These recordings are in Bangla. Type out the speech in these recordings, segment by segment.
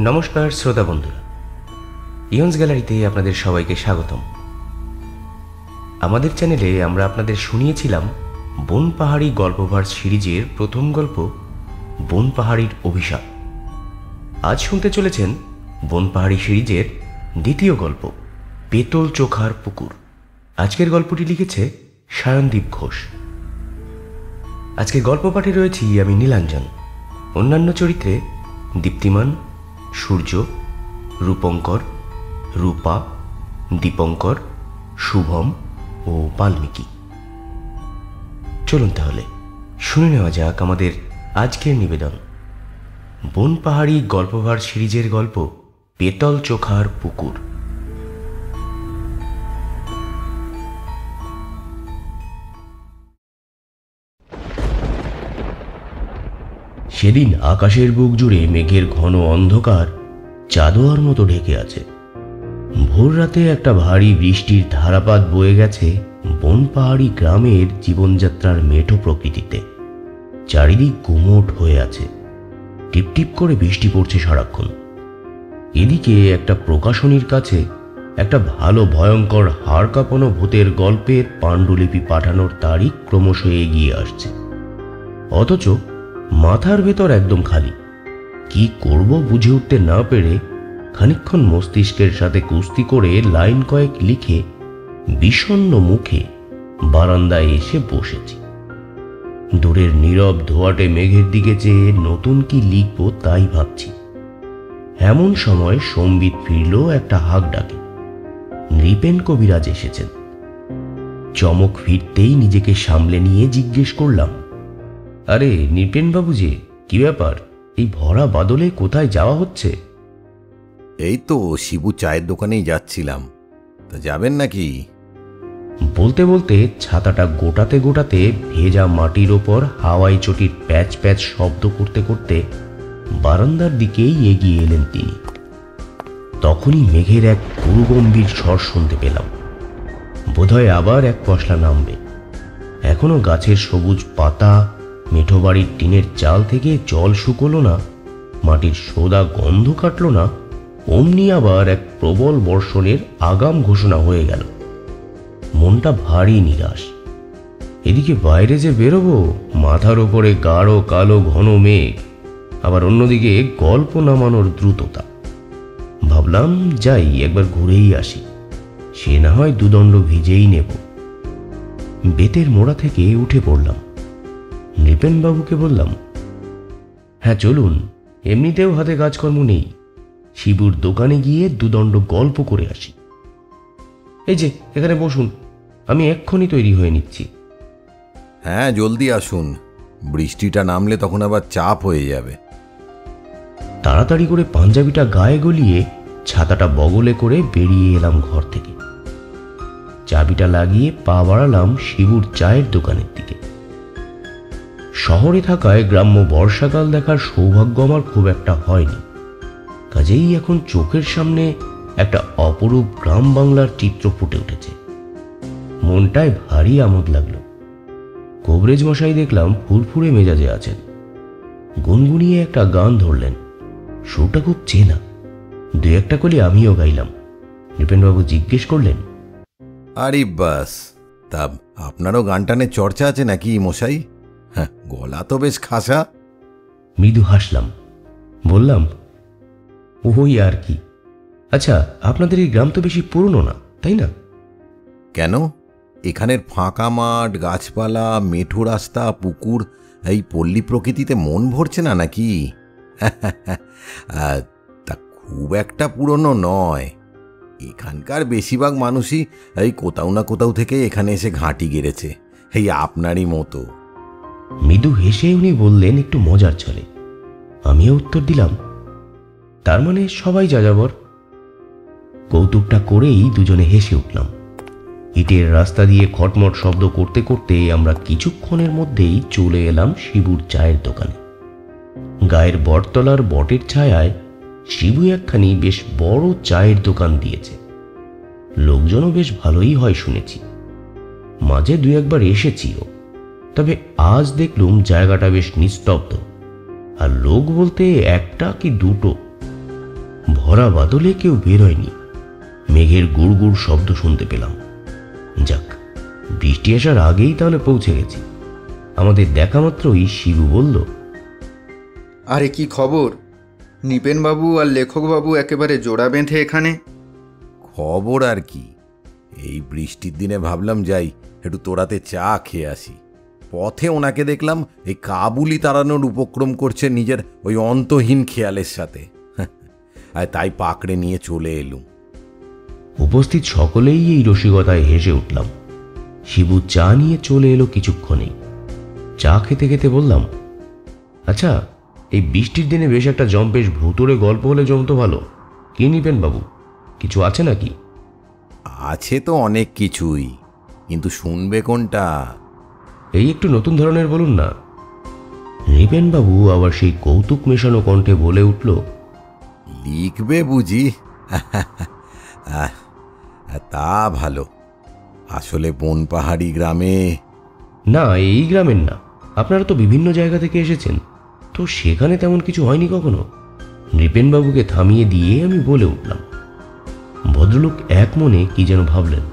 নমস্কার শ্রোতা বন্ধুরা, ইয়ন্স গ্যালারিতে আপনাদের সবাইকে স্বাগতম। আমাদের চ্যানেলে আমরা আপনাদের শুনিয়েছিলাম বনপাহাড়ি গল্পভার সিরিজের প্রথম গল্প বনপাহাড়ির অভিশাপ। আজ শুনতে চলেছেন বনপাহাড়ি সিরিজের দ্বিতীয় গল্প পেতল চোখার পুকুর। আজকের গল্পটি লিখেছে সায়নদীপ ঘোষ। আজকের গল্প পাঠে রয়েছি আমি নীলাঞ্জন। অন্যান্য চরিত্রে দীপ্তিমান, সূর্য, রূপঙ্কর, রূপা, দীপঙ্কর, শুভম ও বাল্মীকি। চলুন তাহলে শুনে নেওয়া যাক আমাদের আজকের নিবেদন বনপাহাড়ি গল্পভার সিরিজের গল্প পেতল চোখার পুকুর। সেদিন আকাশের বুক জুড়ে মেঘের ঘন অন্ধকার চাদর মতো ঢেকে আছে। ভোর রাতে একটা ভারী বৃষ্টির ধারাপাত বয়ে গেছে বনপাহাড়ি গ্রামের জীবনযাত্রার মেঠো প্রকৃতিতে। চারিদিক গুমোট হয়ে আছে, টিপটিপ করে বৃষ্টি পড়ছে সারাক্ষণ। এদিকে একটা প্রকাশনীর কাছে একটা ভালো ভয়ঙ্কর হাড় কাঁপানো ভূতের গল্পের পাণ্ডুলিপি পাঠানোর তারিখ ক্রমশ এগিয়ে আসছে, অথচ মাথার ভেতর একদম খালি। কি করব বুঝে উঠতে না পেরে খানিকক্ষণ মস্তিষ্কের সাথে কুস্তি করে লাইন কয়েক লিখে বিষণ্ণ মুখে বারান্দায় এসে বসেছি। দূরের নীরব ধোয়াটে মেঘের দিকে চেয়ে নতুন কি লিখব তাই ভাবছি। এমন সময় সম্বিত ফিরল একটা হাঁক ডাকে। নৃপেন কবিরাজ এসেছেন। চমক ফিরতেই নিজেকে সামলে নিয়ে জিজ্ঞেস করলাম, আরে নৃপেন বাবু যে, কি ব্যাপার? এই ভরা বাদলে কোথায় যাওয়া হচ্ছে? এই তো শিবু চায়ের দোকানেই যাচ্ছিলাম। তা যাবেন নাকি? বলতে বলতে ছাতাটা গোটাতে গোটাতে ভেজা মাটির ওপর হাওয়াই চটির প্যাচ প্যাচ শব্দ করতে করতে বারান্দার দিকেই এগিয়ে এলেন তিনি। তখনই মেঘের এক গুরুগম্ভীর স্বর শুনতে পেলাম। বোধহয় আবার এক পশলা নামবে। এখনো গাছের সবুজ পাতা, মেঠো বাড়ির টিনের চাল থেকে জল শুকোলো না, মাটির সোদা গন্ধ কাটল না, অমনি আবার এক প্রবল বর্ষণের আগাম ঘোষণা হয়ে গেল। মনটা ভারী নিরাশ। এদিকে বাইরে যে বেরোবো, মাথার ওপরে গাঢ় কালো ঘন মেঘ, আবার অন্যদিকে গল্প নামানোর দ্রুততা। ভাবলাম যাই একবার ঘুরেই আসি, সে না হয় দুদণ্ড ভিজেই নেব। বেতের মোড়া থেকে উঠে পড়লাম। নৃপেনবাবুকে বললাম, হ্যাঁ চলুন, এমনিতেও হাতে কাজকর্ম নেই, শিবুর দোকানে গিয়ে দুদণ্ড গল্প করে আসি। এই যে এখানে বসুন, আমি এক্ষুনি তৈরি হয়ে নিচ্ছি। হ্যাঁ জলদি আসুন, বৃষ্টিটা নামলে তখন আবার চাপ হয়ে যাবে। তাড়াতাড়ি করে পাঞ্জাবিটা গায়ে গলিয়ে ছাতাটা বগলে করে বেরিয়ে এলাম ঘর থেকে। চাবিটা লাগিয়ে পা বাড়ালাম শিবুর চায়ের দোকানের দিকে। শহরে থাকায় গ্রাম্য বর্ষাকাল দেখার সৌভাগ্য আমার খুব একটা হয়নি, কাজেই এখন চোখের সামনে একটা অপরূপ গ্রাম বাংলার চিত্র ফুটে উঠেছে। মনটায় ভারী আমোদ লাগলো। কবরেজ মশাই দেখলাম ফুরফুরে মেজাজে আছেন। গুনগুনিয়ে একটা গান ধরলেন, সুরটা খুব চেনা। দু একটা কলি আমিও গাইলাম। নৃপেনবাবু জিজ্ঞেস করলেন, আরে বাস, তা আপনারও গান টানের চর্চা আছে নাকি মশাই? হ্যাঁ, গলা তো বেশ খাসা। মৃদু হাসলাম, বললাম, ওই আর কি। আচ্ছা, আপনাদের এই গ্রাম তো বেশি পুরনো না, তাই না? কেন? এখানের ফাঁকা মাঠ, গাছপালা, মেঠো রাস্তা, পুকুর, এই পল্লী প্রকৃতিতে মন ভরছে না নাকি? তা খুব একটা পুরনো নয়। এখানকার বেশিরভাগ মানুষই এই কোথাও না কোথাও থেকে এখানে এসে ঘাঁটি গেড়েছে, এই আপনারই মতো। মৃদু হেসে উনি বললেন একটু মজার ছলে। আমিও উত্তর দিলাম, তার মানে সবাই যাযাবর। কৌতুকটা করেই দুজনে হেসে উঠলাম। ইটের রাস্তা দিয়ে খটমট শব্দ করতে করতে আমরা কিছুক্ষণের মধ্যেই চলে এলাম শিবুর চায়ের দোকানে। গায়ের বটতলার বটের ছায়ায় শিবু একখানি বেশ বড় চায়ের দোকান দিয়েছে। লোকজনও বেশ ভালোই হয় শুনেছি। মাঝে দু একবার এসেছিও, তবে আজ দেখলুম জায়গাটা বেশ নিস্তব্ধ, আর লোক বলতে একটা কি দুটো। ভরা বাদলে কেউ বেরোয়নি। মেঘের গুড় গুড় শব্দ শুনতে পেলাম। যাক, বৃষ্টি আসার আগেই তাহলে পৌঁছে গেছি। আমাদের দেখা মাত্রই শিবু বলল, আরে কি খবর? নিপেনবাবু আর লেখকবাবু একেবারে জোড়া বেঁধে এখানে। খবর আর কি, এই বৃষ্টির দিনে ভাবলাম যাই একটু তোড়াতে চা খেয়ে আসি। পথে ওনাকে দেখলাম এই কাবুলি তাড়ানোর উপক্রম করছে নিজের ওই অন্তহীন খেয়ালের সাথে। আর তাই পাকড়ে নিয়ে চলে এলুম। উপস্থিত সকলেই এই রসিকতায় হেসে উঠলাম। শিবু চা নিয়ে চলে এলো কিছুক্ষণেই। চা খেতে খেতে বললাম, আচ্ছা, এই বৃষ্টির দিনে বেশ একটা জম্পেশ ভুতুড়ে গল্প হলে জমতো ভালো। কি নিবেন বাবু, কিছু আছে নাকি? আছে তো অনেক কিছুই, কিন্তু শুনবে কোনটা? এই একটু নতুন ধরনের বলুন না। নৃপেন বাবু আবার সেই কৌতুক মেশানো কণ্ঠে বলে উঠল, লিখবে বুঝি? তা ভালো। আসলে বনপাহাড়ি গ্রামে। না, এই গ্রামের না, আপনারা তো বিভিন্ন জায়গা থেকে এসেছেন, তো সেখানে তেমন কিছু হয়নি কখনো? নৃপেনবাবুকে থামিয়ে দিয়ে আমি বলে উঠলাম। ভদ্রলোক এক মনে কি যেন ভাবলেন,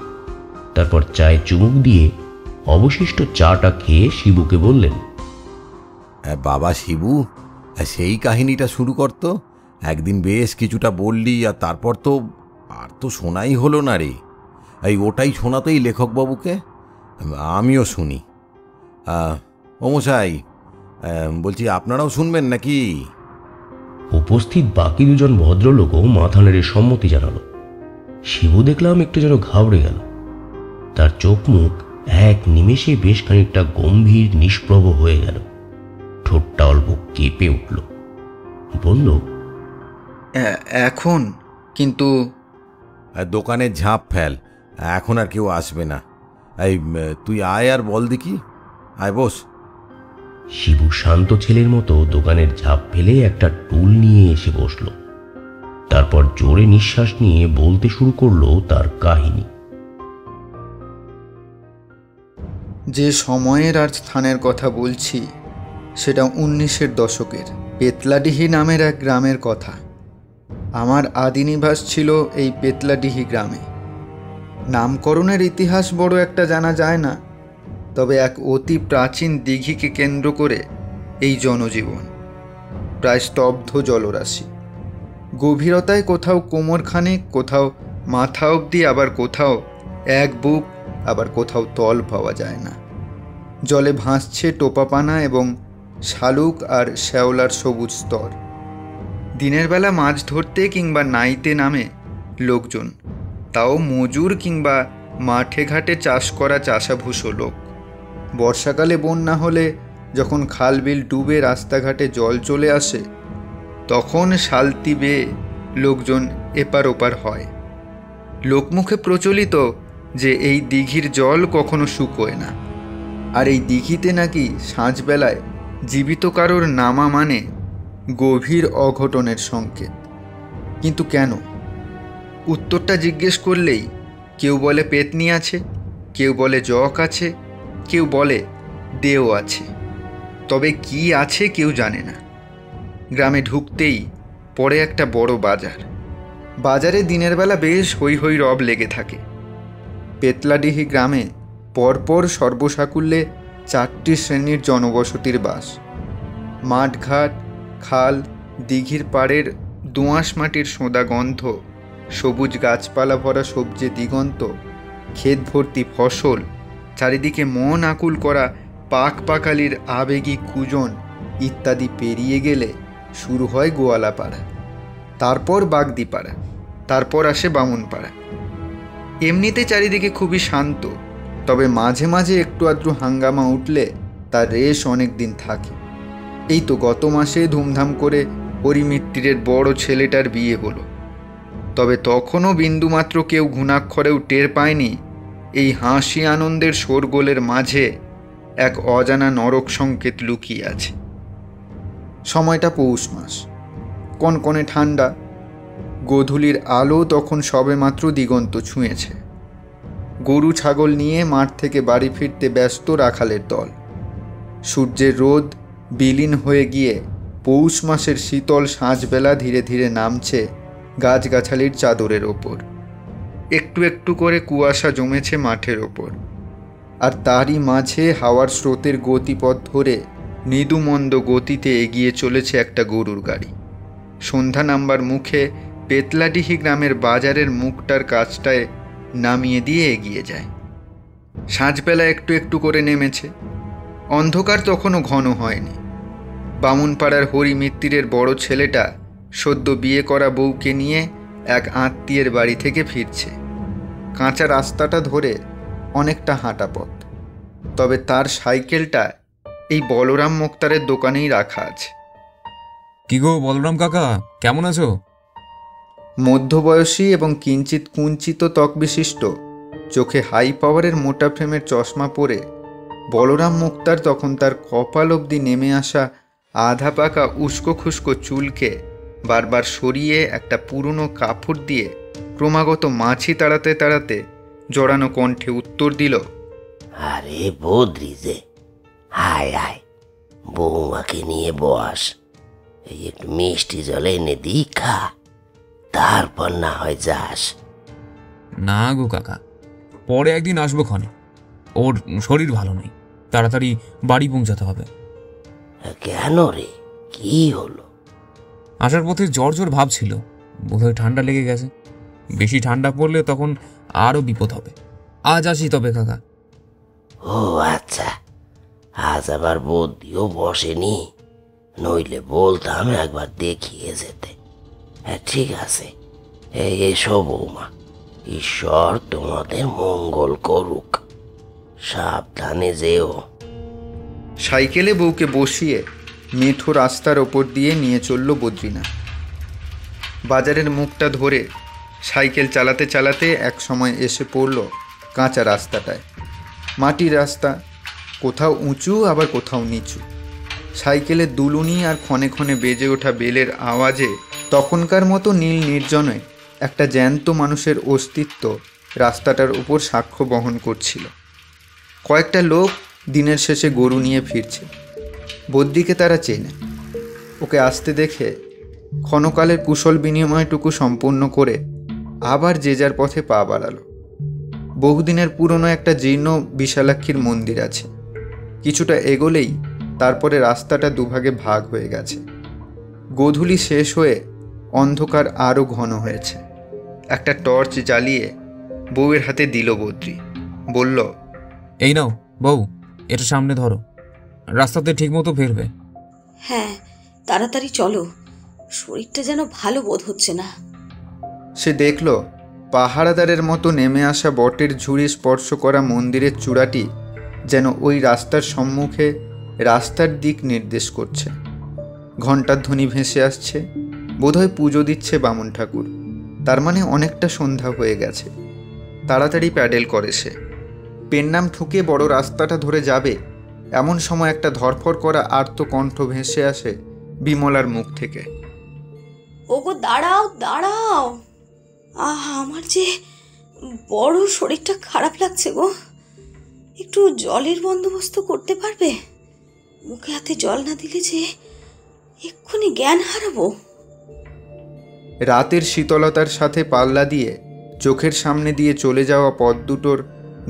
তারপর চায়ে চুমুক দিয়ে অবশিষ্ট চাটা খেয়ে শিবুকে বললেন, বাবা শিবু, সেই কাহিনীটা শুরু করতো। একদিন বেশ কিছুটা বললি, আর তারপর তো আর তো শোনাই হলো না রে। এই ওটাই শোনাতেই লেখকবাবুকে, আমিও শুনি। ও মশাই, বলছি আপনারাও শুনবেন নাকি? উপস্থিত বাকি দুজন ভদ্রলোকও মাথা নেড়ে সম্মতি জানালো। শিবু দেখলাম একটু যেন ঘাবড়ে গেল। তার চোখ মুখ এক নিমেষে বেশ খানিকটা গম্ভীর নিষ্প্রভ হয়ে গেল। ঠোঁটটা অল্প কেঁপে উঠল। বলল, এখন কিন্তু দোকানের ঝাঁপ ফেল, এখন আর কেউ আসবে না। এই তুই আয় আর বল দেখি। আয় বস। শিবু শান্ত ছেলের মতো দোকানের ঝাঁপ ফেলে একটা টুল নিয়ে এসে বসল। তারপর জোরে নিঃশ্বাস নিয়ে বলতে শুরু করলো তার কাহিনী। যে সময়ের আর স্থানের কথা বলছি সেটা 1900-এর দশকের পেতলাডিহি নামের এক গ্রামের কথা। আমার আদি নিবাস ছিল এই পেতলাডিহি গ্রামে। নামকরণের ইতিহাস বড় একটা জানা যায় না, তবে এক অতি প্রাচীন দিঘিকে কেন্দ্র করে এই জনজীবন। প্রায় স্তব্ধ জলরাশি, গভীরতায় কোথাও কোমরখানেক, কোথাও মাথা অবধি, আবার কোথাও এক বুক, আবার কোথাও তল পাওয়া যায় না। জলে ভাসছে টোপাপানা এবং শালুক আর শ্যাওলার সবুজ স্তর। দিনের বেলা মাছ ধরতে কিংবা নাইতে নামে লোকজন, তাও মজুর কিংবা মাঠে ঘাটে চাষ করা চাষাভুষো লোক। বর্ষাকালে বন্যা হলে যখন খাল বিল ডুবে রাস্তাঘাটে জল চলে আসে, তখন শালতি বেয়ে লোকজন এপার ওপার হয়। লোকমুখে প্রচলিত যে এই দিঘির জল কখনো শুকোয় না, আর এই দিঘিতে নাকি সাঁঝবেলায় জীবিত কারোর নামা মানে গভীর অঘটনের সংকেত। কিন্তু কেন? উত্তরটা জিজ্ঞেস করলেই কেউ বলে পেতনি আছে, কেউ বলে জক আছে, কেউ বলে দেও আছে, তবে কি আছে কেউ জানে না। গ্রামে ঢুকতেই পড়ে একটা বড় বাজার। বাজারে দিনের বেলা বেশ হৈ হৈ রব লেগে থাকে। পেতলাডিহি গ্রামে পরপর সর্বসাকুল্যে 4টি শ্রেণীর জনবসতির বাস। মাঠঘাট, খাল, দিঘির পাড়ের দোঁয়াশ মাটির সোঁদা গন্ধ, সবুজ গাছপালা ভরা সবজি দিগন্ত, ক্ষেত ভর্তি ফসল, চারিদিকে মন আকুল করা পাক পাকালির আবেগী কুজন ইত্যাদি পেরিয়ে গেলে শুরু হয় গোয়ালাপাড়া, তারপর বাগদিপাড়া, তারপর আসে বামুনপাড়া। এমনিতে চারিদিকে খুবই শান্ত, তবে মাঝে মাঝে একটু আধটু হাঙ্গামা উঠলে তার রেশ অনেক দিন থাকে। এই তো গত মাসে ধুমধাম করে হরিমিত্তিরের বড় ছেলেটার বিয়ে হলো, তবে তখনও বিন্দুমাত্র কেউ ঘুণাক্ষরেও টের পায়নি এই হাসি আনন্দের শোরগোলের মাঝে এক অজানা নরক সংকেত লুকিয়ে আছে। সময়টা পৌষ মাস, কনকনে ঠান্ডা। গোধূলির আলো তখন সবেমাত্র দিগন্ত ছুঁয়েছে। গরু ছাগল নিয়ে মাঠ থেকে বাড়ি ফিরতে ব্যস্ত রাখালের দল। সূর্যের রোদ বিলীন হয়ে গিয়ে পৌষ মাসের শীতল সাঁঝবেলা ধীরে ধীরে নামছে গাছগাছালির চাদরের ওপর। একটু একটু করে কুয়াশা জমেছে মাঠের ওপর, আর তারই মাঝে হাওয়ার স্রোতের গতিপথ ধরে মৃদুমন্দ গতিতে এগিয়ে চলেছে একটা গরুর গাড়ি। সন্ধ্যা নামবার মুখে পেতলাডিহি গ্রামের বাজারের মুখটার কাছটায় নামিয়ে দিয়ে এগিয়ে যায়। সাঁঝবেলা একটু একটু করে নেমেছে। অন্ধকার তখনও ঘন হয়নি। বামুনপাড়ার হরি মিত্তিরের বড় ছেলেটা সদ্য বিয়ে করা বউকে নিয়ে এক আত্মীয়ের বাড়ি থেকে ফিরছে। কাঁচা রাস্তাটা ধরে অনেকটা হাঁটা পথ, তবে তার সাইকেলটা এই বলরাম মোক্তারের দোকানেই রাখা আছে। কি গো বলরাম কাকা, কেমন আছো? মধ্যবয়সী এবং কিঞ্চিত কুঞ্চিত ত্বক বিশিষ্ট, চোখে হাই পাওয়ারের মোটা ফ্রেমের চশমা পরে বলরাম মোক্তার তখন তার কপাল অবধি নেমে আসা আধা পাকা উস্কো খুস্কো চুলকে বারবার সরিয়ে একটা পুরনো কাপড় দিয়ে ক্রমাগত মাছি তাড়াতে তাড়াতে জড়ানো কণ্ঠে উত্তর দিল, আরে বদ্রি যে, হায় হায়, বৌমাকে নিয়ে বস, এই একটু মিষ্টি জল এনে দিই, খা, তারপর না হয় যাস। না গো কাকা, পরে একদিন আসবো ক্ষণে। ওর শরীর ভালো নেই, তাড়াতাড়ি বাড়ি পৌঁছাতে হবে। কেন রে, কি হলো? আসার পথে জ্বর জ্বর ভাব ছিল, বোধহয় ঠান্ডা লেগে গেছে। বেশি ঠান্ডা পড়লে তখন আরও বিপদ হবে। আজ আসি তবে কাকা। ও আচ্ছা, আজ আবার বদ্রিও বসেনি, নইলে বলতাম একবার দেখিয়ে যেতে। হ্যাঁ ঠিক আছে, এসো বৌমা, ঈশ্বর তোমাদের মঙ্গল করুক, সাবধানে যেও। সাইকেলে বউকে বসিয়ে মেঠো রাস্তার ওপর দিয়ে নিয়ে চলল বদ্রীনাথ। বাজারের মুখটা ধরে সাইকেল চালাতে চালাতে এক সময় এসে পড়ল কাঁচা রাস্তাটায়। মাটির রাস্তা, কোথাও উঁচু আবার কোথাও নিচু। সাইকেলের দুলুনি আর ক্ষণে ক্ষণে বেজে ওঠা বেলের আওয়াজে তখনকার মতো নীল নির্জনে একটা জ্যান্ত মানুষের অস্তিত্ব রাস্তাটার উপর সাক্ষ্য বহন করছিল। কয়েকটা লোক দিনের শেষে গরু নিয়ে ফিরছে। বদ্রিকে তারা চেনে। ওকে আসতে দেখে ক্ষণকালের কুশল বিনিময়টুকু সম্পূর্ণ করে আবার যে যার পথে পা বাড়ালো। বহুদিনের পুরনো একটা জীর্ণ বিশালাক্ষীর মন্দির আছে। কিছুটা এগোলেই তারপরে রাস্তাটা দুভাগে ভাগ হয়ে গেছে। গোধূলি শেষ হয়ে অন্ধকার আরও ঘন হয়েছে। একটা টর্চ জ্বালিয়ে বউয়ের হাতে দিল বদ্রি, বলল, এই নাও বউ, এটা সামনে ধরো, রাস্তাতে ঠিক মতো ফেরবে। হ্যাঁ, তাড়াতাড়ি চলো, শরীরটা যেন ভালো বোধ হচ্ছে না। সে দেখল পাহারাদারের মতো নেমে আসা বটের ঝুড়ি স্পর্শ করা মন্দিরের চূড়াটি যেন ওই রাস্তার সম্মুখে রাস্তার দিক নির্দেশ করছে। ঘণ্টার ধ্বনি ভেসে আসছে, বোধহয় পুজো দিচ্ছে বামুন ঠাকুর। তার মানে অনেকটা সন্ধ্যা হয়ে গেছে। তাড়াতাড়ি প্যাডেল করে সে। পেন্নাম ঠুকে বড় রাস্তাটা ধরে যাবে, এমন সময় একটা ধরফর করা আর্ত কণ্ঠ ভেসে আসে বিমলার মুখ থেকে। ওগো দাঁড়াও দাঁড়াও, আমার যে বড় শরীরটা খারাপ লাগছে গো, একটু জলের বন্দোবস্ত করতে পারবে? মুখে হাতে জল না দিলে যে এক্ষুনি জ্ঞান হারাবো। রাতের শীতলতার সাথে পাল্লা দিয়ে চোখের সামনে দিয়ে চলে যাওয়া পথ দুটোর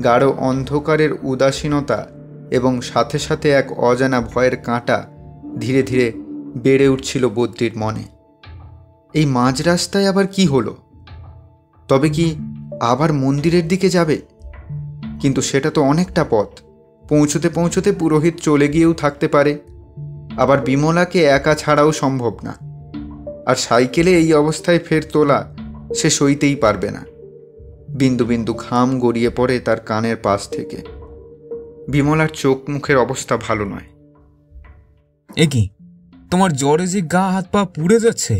গাঢ় অন্ধকারের উদাসীনতা এবং সাথে সাথে এক অজানা ভয়ের কাঁটা ধীরে ধীরে বেড়ে উঠছিল বদ্রির মনে। এই মাঝ রাস্তায় আবার কি হলো? তবে কি আবার মন্দিরের দিকে যাবে? কিন্তু সেটা তো অনেকটা পথ, পৌঁছতে পৌঁছতে পুরোহিত চলে গিয়েও থাকতে পারে। আবার বিমলাকে একা ছাড়াও সম্ভব না। আর সাইকেলে এই অবস্থায় ফের তোলা সে সইতেই পারবে না। বিন্দু বিন্দু ঘাম গড়িয়ে পড়ে তার কানের পাশ থেকে। বিমলার চোখ মুখের অবস্থা ভালো নয়। এ কি, তোমার জ্বরে যে গা হাত পা পুড়ে যাচ্ছে?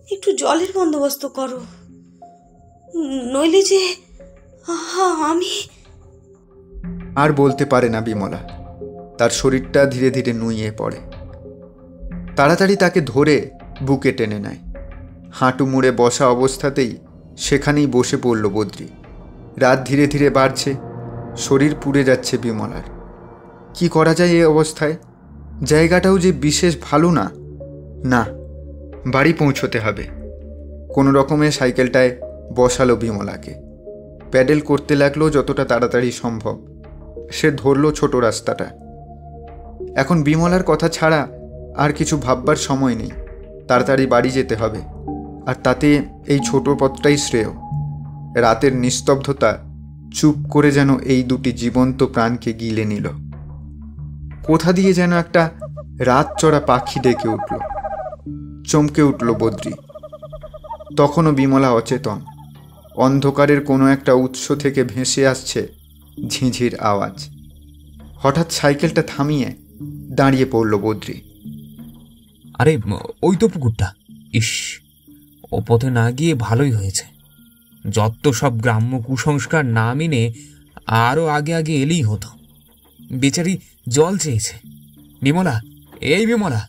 একটু জলের বন্দোবস্ত করো, নইলে যে আমি। আর বলতে পারে না বিমলা। তার শরীরটা ধীরে ধীরে নুইয়ে পড়ে। তাড়াতাড়ি তাকে ধরে বুকে টেনে নেয়। হাঁটু মুড়ে বসা অবস্থাতেই সেখানেই বসে পড়ল বদ্রি। রাত ধীরে ধীরে বাড়ছে, শরীর পুড়ে যাচ্ছে বিমলার। কি করা যায় এই অবস্থায়? জায়গাটাও যে বিশেষ ভালো না। না, বাড়ি পৌঁছতে হবে। কোনো রকমে সাইকেলটায় বসালো বিমলাকে। প্যাডেল করতে লাগলো যতটা তাড়াতাড়ি সম্ভব। সে ধরল ছোট রাস্তাটা। এখন বিমলার কথা ছাড়া আর কিছু ভাববার সময় নেই। তাড়াতাড়ি বাড়ি যেতে হবে, আর তাতে এই ছোট পথটাই শ্রেয়। রাতের নিস্তব্ধতা চুপ করে যেন এই দুটি জীবন্ত প্রাণকে গিলে নিল। কোথা দিয়ে যেন একটা রাত চড়া পাখি ডেকে উঠল। চমকে উঠল বদ্রি। তখনও বিমলা অচেতন। অন্ধকারের কোনো একটা উৎস থেকে ভেসে আসছে ঝিঁঝির আওয়াজ। হঠাৎ সাইকেলটা থামিয়ে দাঁড়িয়ে পড়ল বদ্রি। আরে ওই তো পুকুরটা। ইস, ও পথে না গিয়ে ভালোই হয়েছে। যত সব গ্রাম্য কুসংস্কার না মেনে আরও আগে আগে এলেই হতো। বেচারি জল চেয়েছে। বিমলা, এই বিমলা।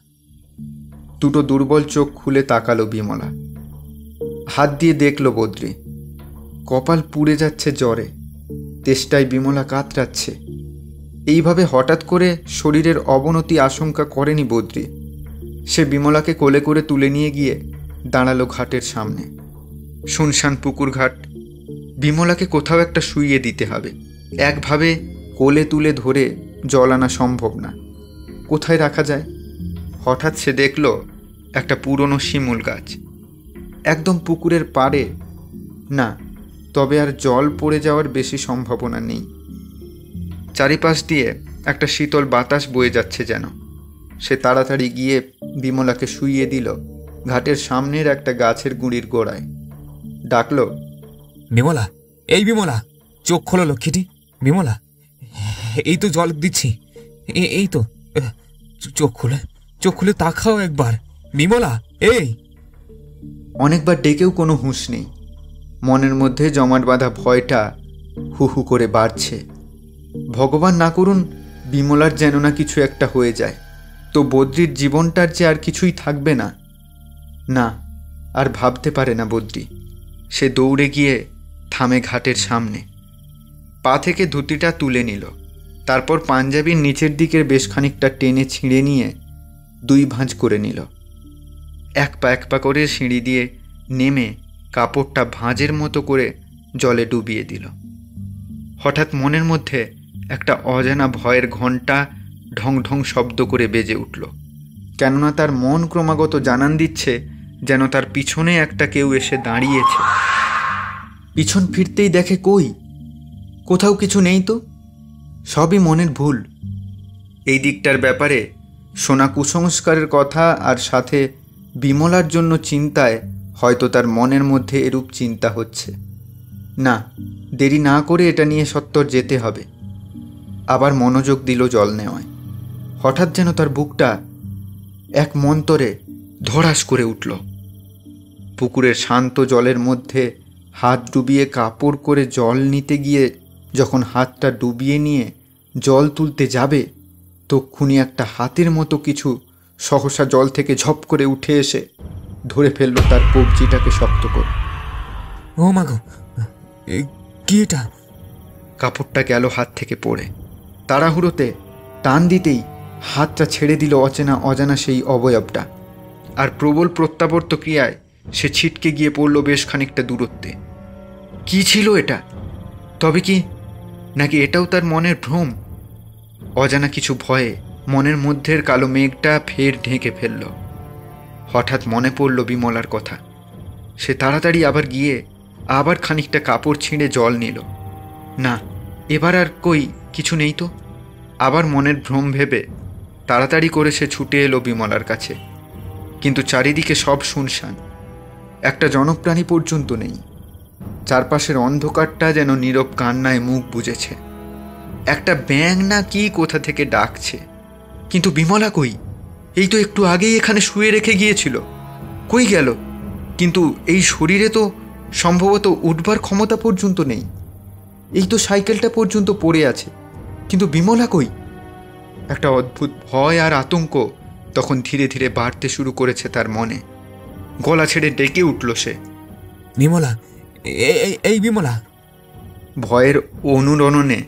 দুটো দুর্বল চোখ খুলে তাকালো বিমলা। হাত দিয়ে দেখল বদ্রি। কপাল পুড়ে যাচ্ছে জ্বরে। তেষ্টায় বিমলা কাতরাচ্ছে। এইভাবে হঠাৎ করে শরীরের অবনতি আশঙ্কা করেনি বদ্রি। সে বিমলাকে কোলে করে তুলে নিয়ে গিয়ে দাঁড়ালো ঘাটের সামনে। শুনশান পুকুর ঘাট। বিমলাকে কোথাও একটা শুইয়ে দিতে হবে। একভাবে কোলে তুলে ধরে জল আনা সম্ভব না। কোথায় রাখা যায়? হঠাৎ সে দেখল একটা পুরনো শিমুল গাছ একদম পুকুরের পাড়ে। না, তবে আর জল পড়ে যাওয়ার বেশি সম্ভাবনা নেই। চারিপাশ দিয়ে একটা শীতল বাতাস বয়ে যাচ্ছে যেন। সে তাড়াতাড়ি গিয়ে বিমলাকে শুইয়ে দিল ঘাটের সামনের একটা গাছের গুঁড়ির গোড়ায়। ডাকল, বিমলা, এই বিমলা, চোখ খোলো লক্ষ্মীটি। বিমলা, এই তো জল দিচ্ছি। এই তো, চোখ খুলে তাকাও একবার। বিমলা, এই। অনেকবার ডেকেও কোনো হুঁশ নেই। মনের মধ্যে জমাট বাঁধা ভয়টা হু হু করে বাড়ছে। ভগবান না করুন বিমলার যেন না কিছু একটা হয়ে যায়, তো বদ্রির জীবনটার যে আর কিছুই থাকবে না। না, আর ভাবতে পারে না বদ্রি। সে দৌড়ে গিয়ে থামে ঘাটের সামনে। পা থেকে ধুতিটা তুলে নিল। তারপর পাঞ্জাবির নিচের দিকের বেশ খানিকটা টেনে ছিঁড়ে নিয়ে দুই ভাঁজ করে নিল। এক পা করে সিঁড়ি দিয়ে নেমে কাপড়টা ভাঁজের মতো করে জলে ডুবিয়ে দিল। হঠাৎ মনের মধ্যে একটা অজানা ভয়ের ঘণ্টা ঢং ঢং শব্দ করে বেজে উঠল। কেননা তার মন ক্রমাগত জানান দিচ্ছে যেন তার পিছনে একটা কেউ এসে দাঁড়িয়েছে। পিছন ফিরতেই দেখে কই, কোথাও কিছু নেই তো। সবই মনের ভুল। এই দিকটার ব্যাপারে শোনা কুসংস্কারের কথা আর সাথে বিমলার জন্য চিন্তায় হয়তো তার মনের মধ্যে এরূপ চিন্তা হচ্ছে। না, দেরি না করে এটা নিয়ে সত্বর যেতে হবে। আবার মনোযোগ দিল জল নেওয়ায়। হঠাৎ যেন তার বুকটা এক মন্তরে ধড়াস করে উঠল। পুকুরের শান্ত জলের মধ্যে হাত ডুবিয়ে কাপড় করে জল নিতে গিয়ে যখন হাতটা ডুবিয়ে নিয়ে জল তুলতে যাবে, তক্ষুনি একটা হাতের মতো কিছু সহসা জল থেকে ঝপ করে উঠে এসে ধরে ফেলল তার কবজিটাকে শক্ত করে। ও মা গো, কি এটা? কাপড়টা গেল হাত থেকে পড়ে। তাড়াহুড়োতে টান দিতেই হাতটা ছেড়ে দিল অজানা সেই অবয়বটা। আর প্রবল প্রত্যাবর্ত ক্রিয়ায় সে ছিটকে গিয়ে পড়ল বেশ খানিকটা দূরত্বে। কি ছিল এটা? তবে কি নাকি এটাও তার মনের ভ্রম? অজানা কিছু ভয়ে মনের মধ্যের কালো মেঘটা ফের ঢেকে ফেলল। হঠাৎ মনে পড়ল বিমলার কথা। সে তাড়াতাড়ি আবার গিয়ে আবার খানিকটা কাপড় ছিঁড়ে জল নিল। না, এবার আর কই কিছু নেই তো। আবার মনের ভ্রম ভেবে তাড়াতাড়ি করে সে ছুটে এলো বিমলার কাছে। কিন্তু চারিদিকে সব শুনশান। একটা জনপ্রাণী পর্যন্ত নেই। চারপাশের অন্ধকারটা যেন নীরব কান্নায় মুখ বুজেছে। একটা ব্যাঙ না কি কোথা থেকে ডাকছে। কিন্তু বিমলা কই? এই তো একটু আগেই এখানে শুয়ে রেখে গিয়েছিল। কই গেল? কিন্তু এই শরীরে তো সম্ভবত উঠবার ক্ষমতা পর্যন্ত নেই। এই তো সাইকেলটা পর্যন্ত পড়ে আছে, কিন্তু বিমলা কই? একটা অদ্ভুত ভয় আর আতঙ্ক তখন ধীরে ধীরে বাড়তে শুরু করেছে তার মনে। গলা ছেড়ে ডেকে উঠল সে, বিমলা, এই বিমলা। ভয়ের অনুরণনে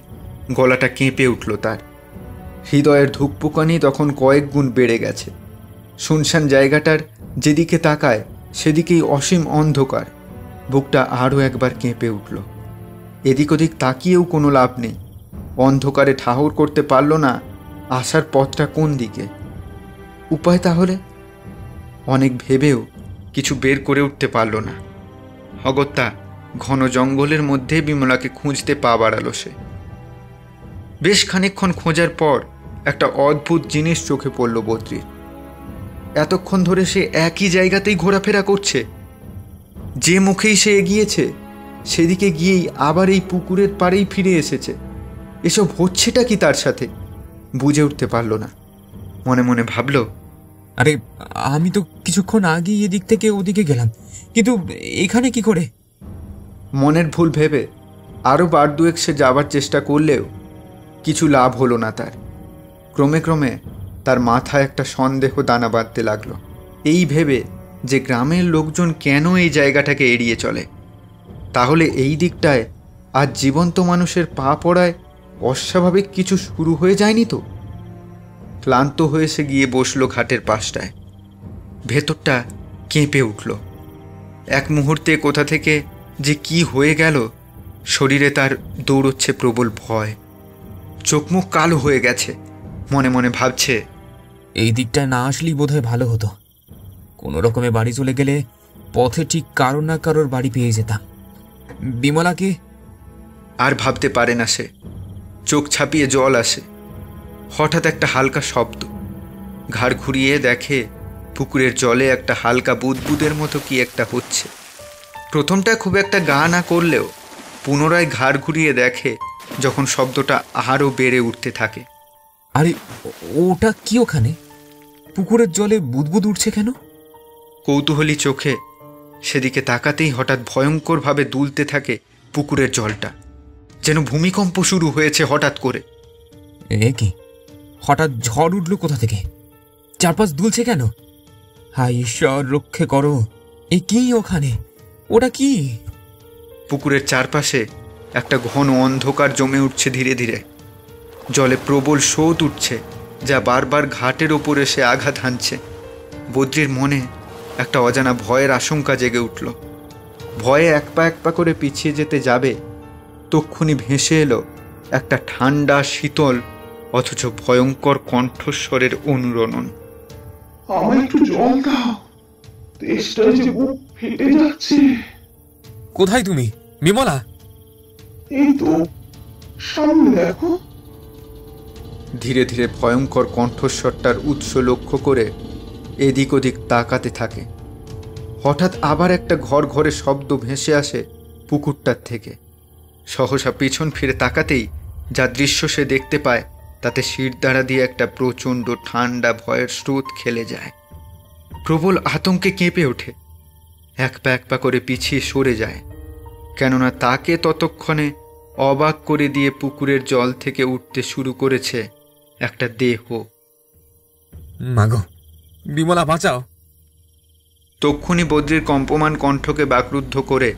গলাটা কেঁপে উঠল তার। হৃদয়ের ধুকপুকানি তখন কয়েক গুণ বেড়ে গেছে। শুনশান জায়গাটার যেদিকে তাকায় সেদিকেই অসীম অন্ধকার। বুকটা আরও একবার কেঁপে উঠল। এদিক ওদিক তাকিয়েও কোনো লাভ নেই। অন্ধকারে ঠাহর করতে পারল না আসার পথটা কোন দিকে। উপায় তাহলে? অনেক ভেবেও কিছু বের করে উঠতে পারল না। অগত্যা ঘন জঙ্গলের মধ্যে বিমলাকে খুঁজতে পা বাড়ালো সে। বেশ খানিকক্ষণ খোঁজার পর একটা অদ্ভুত জিনিস চোখে পড়ল বদ্রির। এতক্ষণ ধরে সে একই জায়গাতেই ঘোরাফেরা করছে। যে মুখেই সে এগিয়েছে সেদিকে গিয়েই আবার এই পুকুরের পাড়েই ফিরে এসেছে। এসব হচ্ছেটা কি তার সাথে? বুঝে উঠতে পারল না। মনে মনে ভাবল, আরে আমি তো কিছুক্ষণ আগেই এদিক থেকে ওদিকে গেলাম, কিন্তু এখানে কি করে? মনের ভুল ভেবে আরও বার দুয়েক সে যাবার চেষ্টা করলেও কিছু লাভ হলো না তার। ক্রমে ক্রমে তার মাথায় একটা সন্দেহ দানা বাঁধতে লাগলো, এই ভেবে যে গ্রামের লোকজন কেন এই জায়গাটাকে এড়িয়ে চলে। তাহলে এই দিকটায় আজ জীবন্ত মানুষের পা পড়ায় অস্বাভাবিক কিছু শুরু হয়ে যায়নি তো? ক্লান্ত হয়ে সে গিয়ে বসলো ঘাটের পাশটায়। ভেতরটা কেঁপে উঠল। এক মুহূর্তে কোথা থেকে যে কি হয়ে গেল, শরীরে তার দৌড়চ্ছে প্রবল ভয়। চোখ মুখ কালো হয়ে গেছে। মনে মনে ভাবছে, এই দিকটায় না আসলেই বোধহয় ভালো হতো। কোনো রকমে বাড়ি চলে গেলে পথে ঠিক কারো না কারোর বাড়ি পেয়ে যেতাম। বিমলাকে আর ভাবতে পারে না সে। চোখ ছাপিয়ে জল আসে। হঠাৎ একটা হালকা শব্দ। ঘাড় ঘুরিয়ে দেখে পুকুরের জলে একটা হালকা বুদবুদের মতো কি একটা হচ্ছে। প্রথমটা খুব একটা গা না করলেও পুনরায় ঘাড় ঘুরিয়ে দেখে যখন শব্দটা আরও বেড়ে উঠতে থাকে। আরে ওটা কি ওখানে? পুকুরের জলে বুদবুদ উঠছে কেন? কৌতূহলী চোখে সেদিকে তাকাতেই হঠাৎ ভয়ঙ্করভাবে দুলতে থাকে পুকুরের জলটা। যেন ভূমিকম্প শুরু হয়েছে হঠাৎ করে। এ কি, হঠাৎ ঝড় উঠল কোথা থেকে? চারপাশ দুলছে কেন? হায় ঈশ্বর, রক্ষে করো! এ কি ওখানে? ওটা কি? পুকুরের চারপাশে একটা ঘন অন্ধকার জমে উঠছে ধীরে ধীরে। জলে প্রবল স্রোত উঠছে, যা বারবার ঘাটের ওপর এসে আঘাত হানছে। বদ্রির মনে একটা অজানা ভয়ের আশঙ্কা জেগে উঠল। ভয়ে এক পা করে পিছিয়ে যেতে যাবে, তক্ষুনি ভেসে এলো একটা ঠান্ডা শীতল অথচ ভয়ঙ্কর কণ্ঠস্বরের অনুরণন। আমায় একটু জল দাও, তেষ্টায় যে বুক ফেটে যাচ্ছে। কোথায় তুমি, বিমলা? এই তো সামনে দেখো। ধীরে ধীরে ভয়ঙ্কর কণ্ঠস্বরটার উৎস লক্ষ্য করে এদিক ওদিক তাকাতে থাকে। হঠাৎ আবার একটা ঘর ঘরে শব্দ ভেসে আসে পুকুরটার থেকে। সহসা পিছন ফিরে তাকাতেই যা দৃশ্য সে দেখতে পায় তাতে শিরদাঁড়া দিয়ে একটা প্রচণ্ড ঠান্ডা ভয়ের স্রোত খেলে যায়। প্রবল আতঙ্কে কেঁপে ওঠে। এক পা করে পিছিয়ে সরে যায়, কেননা তাকে ততক্ষণে অবাক করে দিয়ে পুকুরের জল থেকে উঠতে শুরু করেছে একটা দেহ। মাগো, বিমলা বাঁচাও! তক্ষুনি বদ্রির কম্পমান কণ্ঠকে বাকরুদ্ধ করে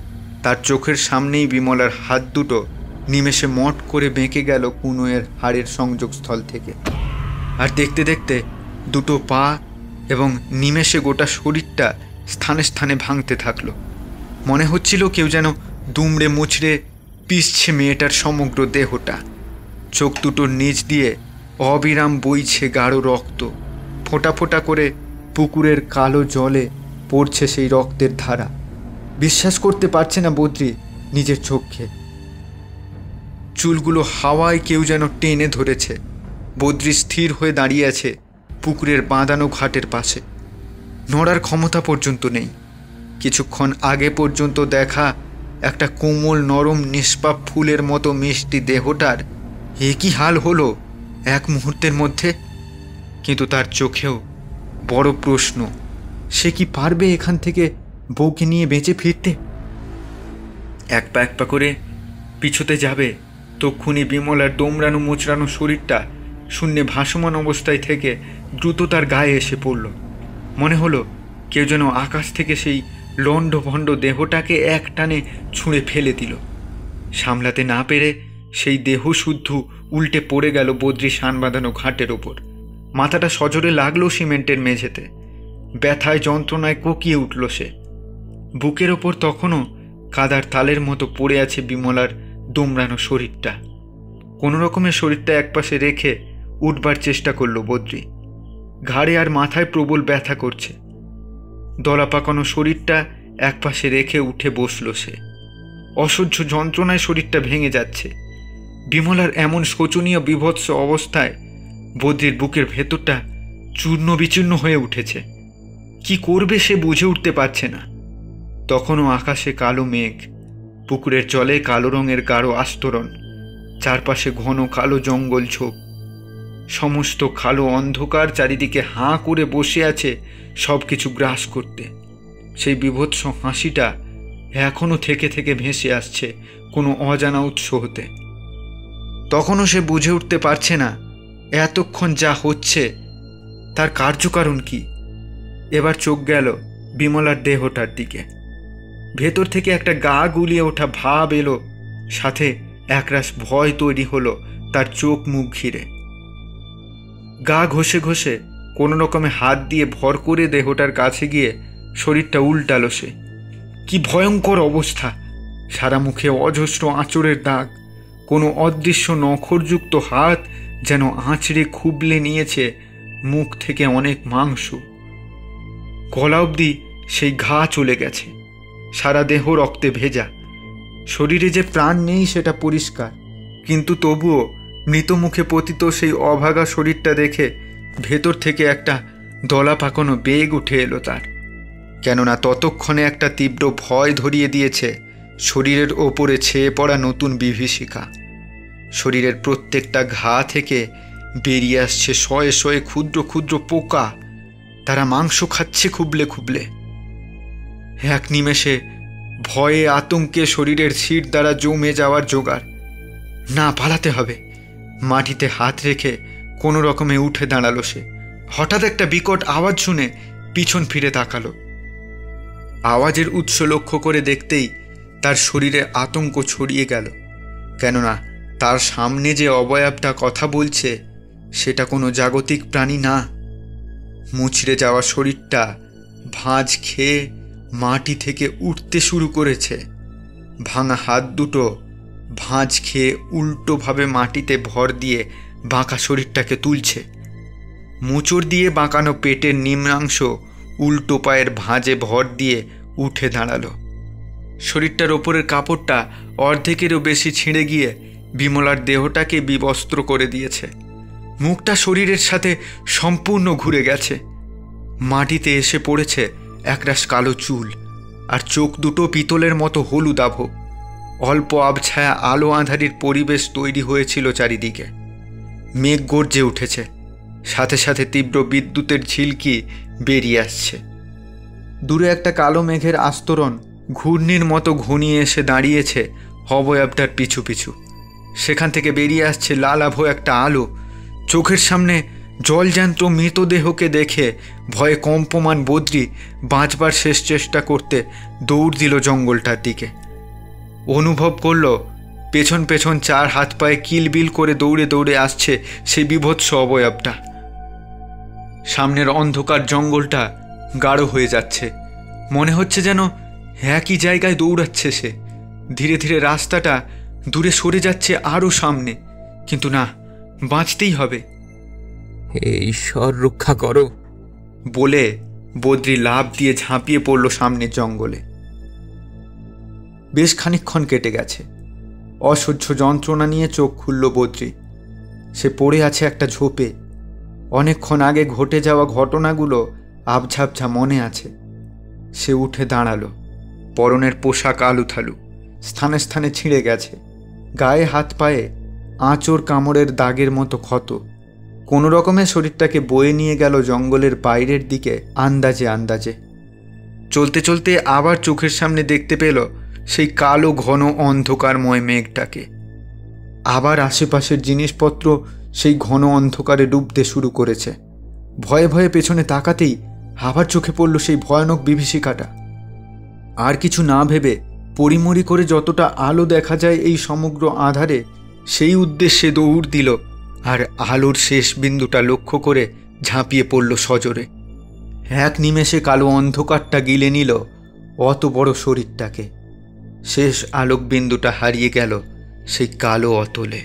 তার চোখের সামনেই বিমলার হাত দুটো নিমেষে মট করে বেঁকে গেল কুনোয়ের হাড়ের সংযোগস্থল থেকে। আর দেখতে দেখতে দুটো পা এবং নিমেষে গোটা শরীরটা স্থানে স্থানে ভাঙতে থাকলো। মনে হচ্ছিল কেউ যেন দুমড়ে মুচড়ে পিষছে মেয়েটার সমগ্র দেহটা। চোখ দুটোর নিচ দিয়ে অবিরাম বইছে গাঢ় রক্ত। ফোঁটা ফোঁটা করে পুকুরের কালো জলে পড়ছে সেই রক্তের ধারা। বিশ্বাস করতে পারছে না বদ্রি নিজের চোখকে। চুলগুলো হাওয়ায় কেউ যেন টেনে ধরেছে। বদ্রি স্থির হয়ে দাঁড়িয়ে আছে পুকুরের বাঁধানো ঘাটের পাশে। নড়ার ক্ষমতা পর্যন্ত নেই। কিছুক্ষণ আগে পর্যন্ত দেখা একটা কোমল নরম নিষ্পাপ ফুলের মতো মিষ্টি দেহটার এ কি হাল হলো এক মুহূর্তের মধ্যে? কিন্তু তার চোখেও বড় প্রশ্ন, সে কি পারবে এখান থেকে বউকে নিয়ে বেঁচে ফিরতে? এক পা করে পিছুতে যাবে, তক্ষুনি বিমলার দোমড়ানো মোচড়ানো শরীরটা শূন্যে ভাসমান অবস্থায় থেকে দ্রুত তার গায়ে এসে পড়ল। মনে হলো কেউ যেন আকাশ থেকে সেই লণ্ডভণ্ড দেহটাকে এক টানে ছুঁড়ে ফেলে দিল। সামলাতে না পেরে সেই দেহ শুদ্ধ উল্টে পড়ে গেল বদ্রি শান বাঁধানো ঘাটের ওপর। মাথাটা সজোরে লাগলো সিমেন্টের মেঝেতে। ব্যথায় যন্ত্রণায় কোকিয়ে উঠল সে। বুকের ওপর তখনও কাদার তালের মতো পড়ে আছে বিমলার দুমড়ানো শরীরটা। কোনো রকমের শরীরটা একপাশে রেখে উঠবার চেষ্টা করল বদ্রি। ঘাড়ে আর মাথায় প্রবল ব্যথা করছে। দলা পাকানো শরীরটা একপাশে রেখে উঠে বসল সে। অসহ্য যন্ত্রণায় শরীরটা ভেঙে যাচ্ছে। বিমলার এমন শোচনীয় বিভৎস অবস্থায় বদ্রির বুকের ভেতরটা চূর্ণ বিচূর্ণ হয়ে উঠেছে। কি করবে সে বুঝে উঠতে পারছে না। তখনও আকাশে কালো মেঘ, পুকুরের জলে কালো রঙের গাঢ় আস্তরণ, চারপাশে ঘন কালো জঙ্গল ঝোপ, সমস্ত কালো অন্ধকার চারিদিকে হাঁ করে বসে আছে সব কিছু গ্রাস করতে। সেই বিভৎস হাসিটা এখনো থেকে থেকে ভেসে আসছে কোনো অজানা উৎস হতে। তখনও সে বুঝে উঠতে পারছে না এতক্ষণ যা হচ্ছে তার কার্যকারণ কি। এবার চোখ গেল বিমলার দেহটার দিকে। ভেতর থেকে একটা গা গুলিয়ে ওঠা ভাব এলো, সাথে একরাশ ভয় তৈরি হলো তার চোখ মুখ ঘিরে। গা ঘষে ঘষে কোনো রকমে হাত দিয়ে ভর করে দেহটার কাছে গিয়ে শরীরটা উল্টালো সে। কি ভয়ঙ্কর অবস্থা! সারা মুখে অজস্র আঁচড়ের দাগ। কোনো অদৃশ্য নখরযুক্ত হাত যেন আঁচড়ে খুবলে নিয়েছে মুখ থেকে অনেক মাংস। গলা অবধি সেই ঘা চলে গেছে। সারা দেহ রক্তে ভেজা। শরীরে যে প্রাণ নেই সেটা পরিষ্কার, কিন্তু তবুও মৃত মুখে পতিত সেই অভাগা শরীরটা দেখে ভেতর থেকে একটা দলা পাকানো বেগ উঠে এলো তার। কেননা ততক্ষণে একটা তীব্র ভয় ধরিয়ে দিয়েছে শরীরের ওপরে ছেয়ে পড়া নতুন বিভীষিকা। শরীরের প্রত্যেকটা ঘা থেকে বেরিয়ে আসছে শয়ে শয়ে ক্ষুদ্র ক্ষুদ্র পোকা। তারা মাংস খাচ্ছে খুবলে খুবলে। এক নিমেষে ভয়ে আতঙ্কে শরীরের শির দ্বারা জমে যাওয়ার জোগাড়। না, পালাতে হবে। মাটিতে হাত রেখে কোনো রকমে উঠে দাঁড়ালো সে। হঠাৎ একটা বিকট আওয়াজ শুনে পিছন ফিরে তাকালো। আওয়াজের উৎস লক্ষ্য করে দেখতেই তার শরীরে আতঙ্ক ছড়িয়ে গেল। কেননা তার সামনে যে অবয়বটা কথা বলছে সেটা কোনো জাগতিক প্রাণী না। মুচড়ে যাওয়া শরীরটা ভাঁজ খেয়ে মাটি থেকে উঠতে শুরু করেছে। ভাঙা হাত দুটো ভাঁজ খেয়ে উল্টোভাবে মাটিতে ভর দিয়ে বাঁকা শরীরটাকে তুলছে। মোচড় দিয়ে বাঁকানো পেটের নিম্নাংশ উল্টো পায়ের ভাঁজে ভর দিয়ে উঠে দাঁড়ালো। শরীরটার ওপরের কাপড়টা অর্ধেকেরও বেশি ছিঁড়ে গিয়ে বিমলার দেহটাকে বিবস্ত্র করে দিয়েছে। মুখটা শরীরের সাথে সম্পূর্ণ ঘুরে গেছে। মাটিতে এসে পড়েছে একরাশ কালো চুল, আর চোখ দুটো পিতলের মতো হলুদাভ। অল্প আবছায়া আলো আঁধারির পরিবেশ তৈরি হয়েছিল চারিদিকে। মেঘ গর্জে উঠেছে, সাথে সাথে তীব্র বিদ্যুতের ঝিলকি বেরিয়ে আসছে। দূরে একটা কালো মেঘের আস্তরণ ঘূর্ণির মতো ঘনিয়ে এসে দাঁড়িয়েছে অবয়বটার পিছু পিছু। সেখান থেকে বেরিয়ে আসছে লালাভ একটা আলো। চোখের সামনে জলজ্যান্ত মৃতদেহকে দেখে ভয়ে কম্পমান বদ্রি বাঁচবার শেষ চেষ্টা করতে দৌড় দিল জঙ্গলটার দিকে। অনুভব করল পেছন পেছন চার হাত পায়ে কিলবিল করে দৌড়ে দৌড়ে আসছে সেই বিভৎস অবয়বটা। সামনের অন্ধকার জঙ্গলটা গাঢ় হয়ে যাচ্ছে। মনে হচ্ছে যেন একই জায়গায় দৌড়াচ্ছে সে। ধীরে ধীরে রাস্তাটা দূরে সরে যাচ্ছে আরও সামনে, কিন্তু না, বাঁচতেই হবে। ঈশ্বর রক্ষা করো বলে বদ্রি লাফ দিয়ে ঝাঁপিয়ে পড়ল সামনের জঙ্গলে। বেশ খানিকক্ষণ কেটে গেছে। অসহ্য যন্ত্রণা নিয়ে চোখ খুলল বদ্রি। সে পড়ে আছে একটা ঝোপে। অনেকক্ষণ আগে ঘটে যাওয়া ঘটনাগুলো আবঝাবঝা মনে আছে। সে উঠে দাঁড়ালো। পরনের পোশাক আলুথালু, স্থানে স্থানে ছিঁড়ে গেছে। গায়ে হাত পায়ে আঁচড় কামড়ের দাগের মতো ক্ষত। কোনো রকমে শরীরটাকে বয়ে নিয়ে গেল জঙ্গলের বাইরের দিকে আন্দাজে আন্দাজে। চলতে চলতে আবার চোখের সামনে দেখতে পেল সেই কালো ঘন অন্ধকারময় মেঘটাকে। আবার আশেপাশের জিনিসপত্র সেই ঘন অন্ধকারে ডুবতে শুরু করেছে। ভয়ে ভয়ে পেছনে তাকাতেই আবার চোখে পড়ল সেই ভয়ানক বিভীষিকাটা। আর কিছু না ভেবে পরিমরি করে যতটা আলো দেখা যায় এই সমগ্র আধারে, সেই উদ্দেশ্যে দৌড় দিল আর আলোর শেষ বিন্দুটা লক্ষ্য করে ঝাঁপিয়ে পড়ল সজোরে। এক নিমেষে কালো অন্ধকারটা গিলে নিল অত বড় শরীরটাকে। শেষ আলোকবিন্দুটা হারিয়ে গেল সেই কালো অতলে।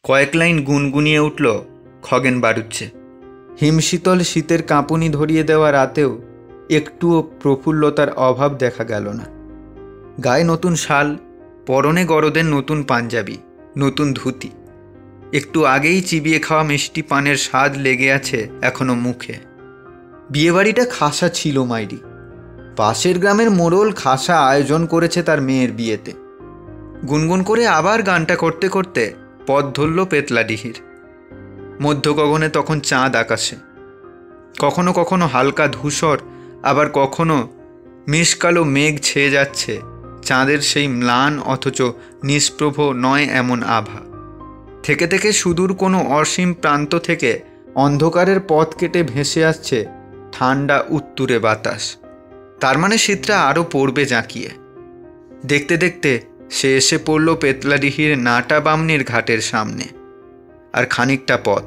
কয়েক লাইন গুনগুনিয়ে উঠল খগেন বাড়ুচ্ছে। হিমশীতল শীতের কাঁপুনি ধরিয়ে দেওয়া রাতেও একটুও প্রফুল্লতার অভাব দেখা গেল না। গায়ে নতুন শাল, পরনে গরদের নতুন পাঞ্জাবি, নতুন ধুতি। একটু আগেই চিবিয়ে খাওয়া মিষ্টি পানের স্বাদ লেগে আছে এখনো মুখে। বিয়েবাড়িটা খাসা ছিল মাইরি। পাশের গ্রামের মোড়ল খাসা আয়োজন করেছে তার মেয়ের বিয়েতে। গুনগুন করে আবার গানটা করতে করতে পথ ধরল পেতলাডিহির। মধ্য গগনে তখন চাঁদ আকাশে, কখনো কখনো হালকা ধূসর, আবার কখনো মিশকালো মেঘ ছেয়ে যাচ্ছে চাঁদের সেই ম্লান অথচ নিষ্প্রভ নয় এমন আভা। থেকে থেকে সুদূর কোনো অসীম প্রান্ত থেকে অন্ধকারের পথ কেটে ভেসে আসছে ঠান্ডা উত্তুরে বাতাস। তার মানে শীতটা আরও পড়বে জাঁকিয়ে। দেখতে দেখতে সে এসে পড়ল পেতলাডিহির নাটা বামনির ঘাটের সামনে। আর খানিকটা পথ,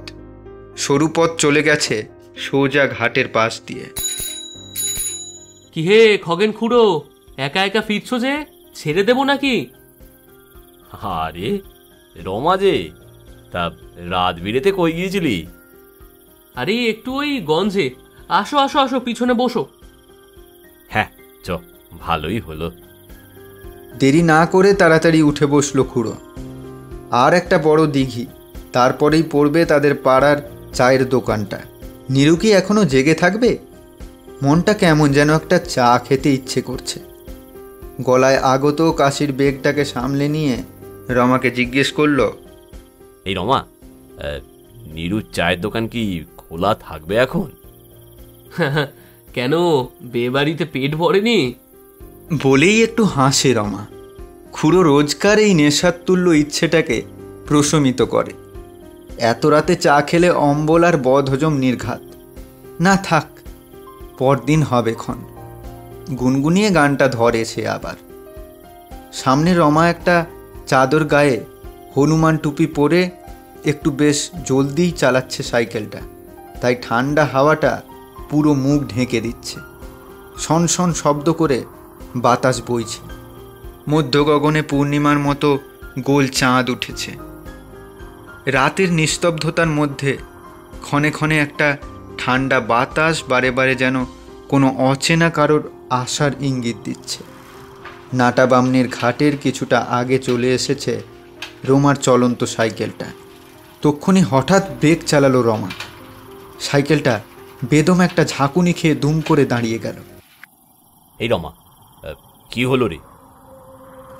সরু পথ চলে গেছে সোজা ঘাটের পাশ দিয়ে। কি হে খগেন খুড়ো, একা একা ফিরছো যে? ছেড়ে দেবো নাকি? আরে রমা যে, তা রাত বিরেতে কই গিয়েছিলি? আরে একটু ওই গঞ্জে। আসো আসো আসো, পিছনে বসো। হ্যাঁ চ, ভালোই হলো। দেরি না করে তাড়াতাড়ি উঠে বসল খুড়ো। আর একটা বড় দিঘি, তারপরেই পড়বে তাদের পাড়ার চায়ের দোকানটা। নীরু কি এখনো জেগে থাকবে? মনটা কেমন যেন একটা চা খেতে ইচ্ছে করছে। গলায় আগত কাশির বেগটাকে সামলে নিয়ে রমাকে জিজ্ঞেস করল, এই রমা, নীরুর চায়ের দোকান কি খোলা থাকবে এখন? কেন, বিয়ে বাড়িতে পেট ভরেনি? বলেই একটু হাসে রমা। খুড়ো রোজকার এই নেশাতুল্য ইচ্ছেটাকে প্রশমিত করে। এত রাতে চা খেলে অম্বল আর বদহজম নির্ঘাত। না থাক, পরদিন হবে ক্ষণ। গুনগুনিয়ে গানটা ধরে সে আবার। সামনে রমা একটা চাদর গায়ে হনুমান টুপি পরে একটু বেশ জলদিই চালাচ্ছে সাইকেলটা, তাই ঠান্ডা হাওয়াটা পুরো মুখ ঢেকে দিচ্ছে। শন শন শব্দ করে বাতাস বইছে। মধ্য গগনে পূর্ণিমার মতো গোল চাঁদ উঠেছে। রাতের নিস্তব্ধতার মধ্যে ক্ষণে ক্ষণে একটা ঠান্ডা বাতাস বারে বারে যেন কোনো অচেনা কারোর আশার ইঙ্গিত দিচ্ছে। নাটা বামনির ঘাটের কিছুটা আগে চলে এসেছে রমার চলন্ত সাইকেলটা। তক্ষুনি হঠাৎ ব্রেক চালালো রমা। সাইকেলটা বেদম একটা ঝাঁকুনি খেয়ে দুম করে দাঁড়িয়ে গেল। এই রমা, কি হলো রে?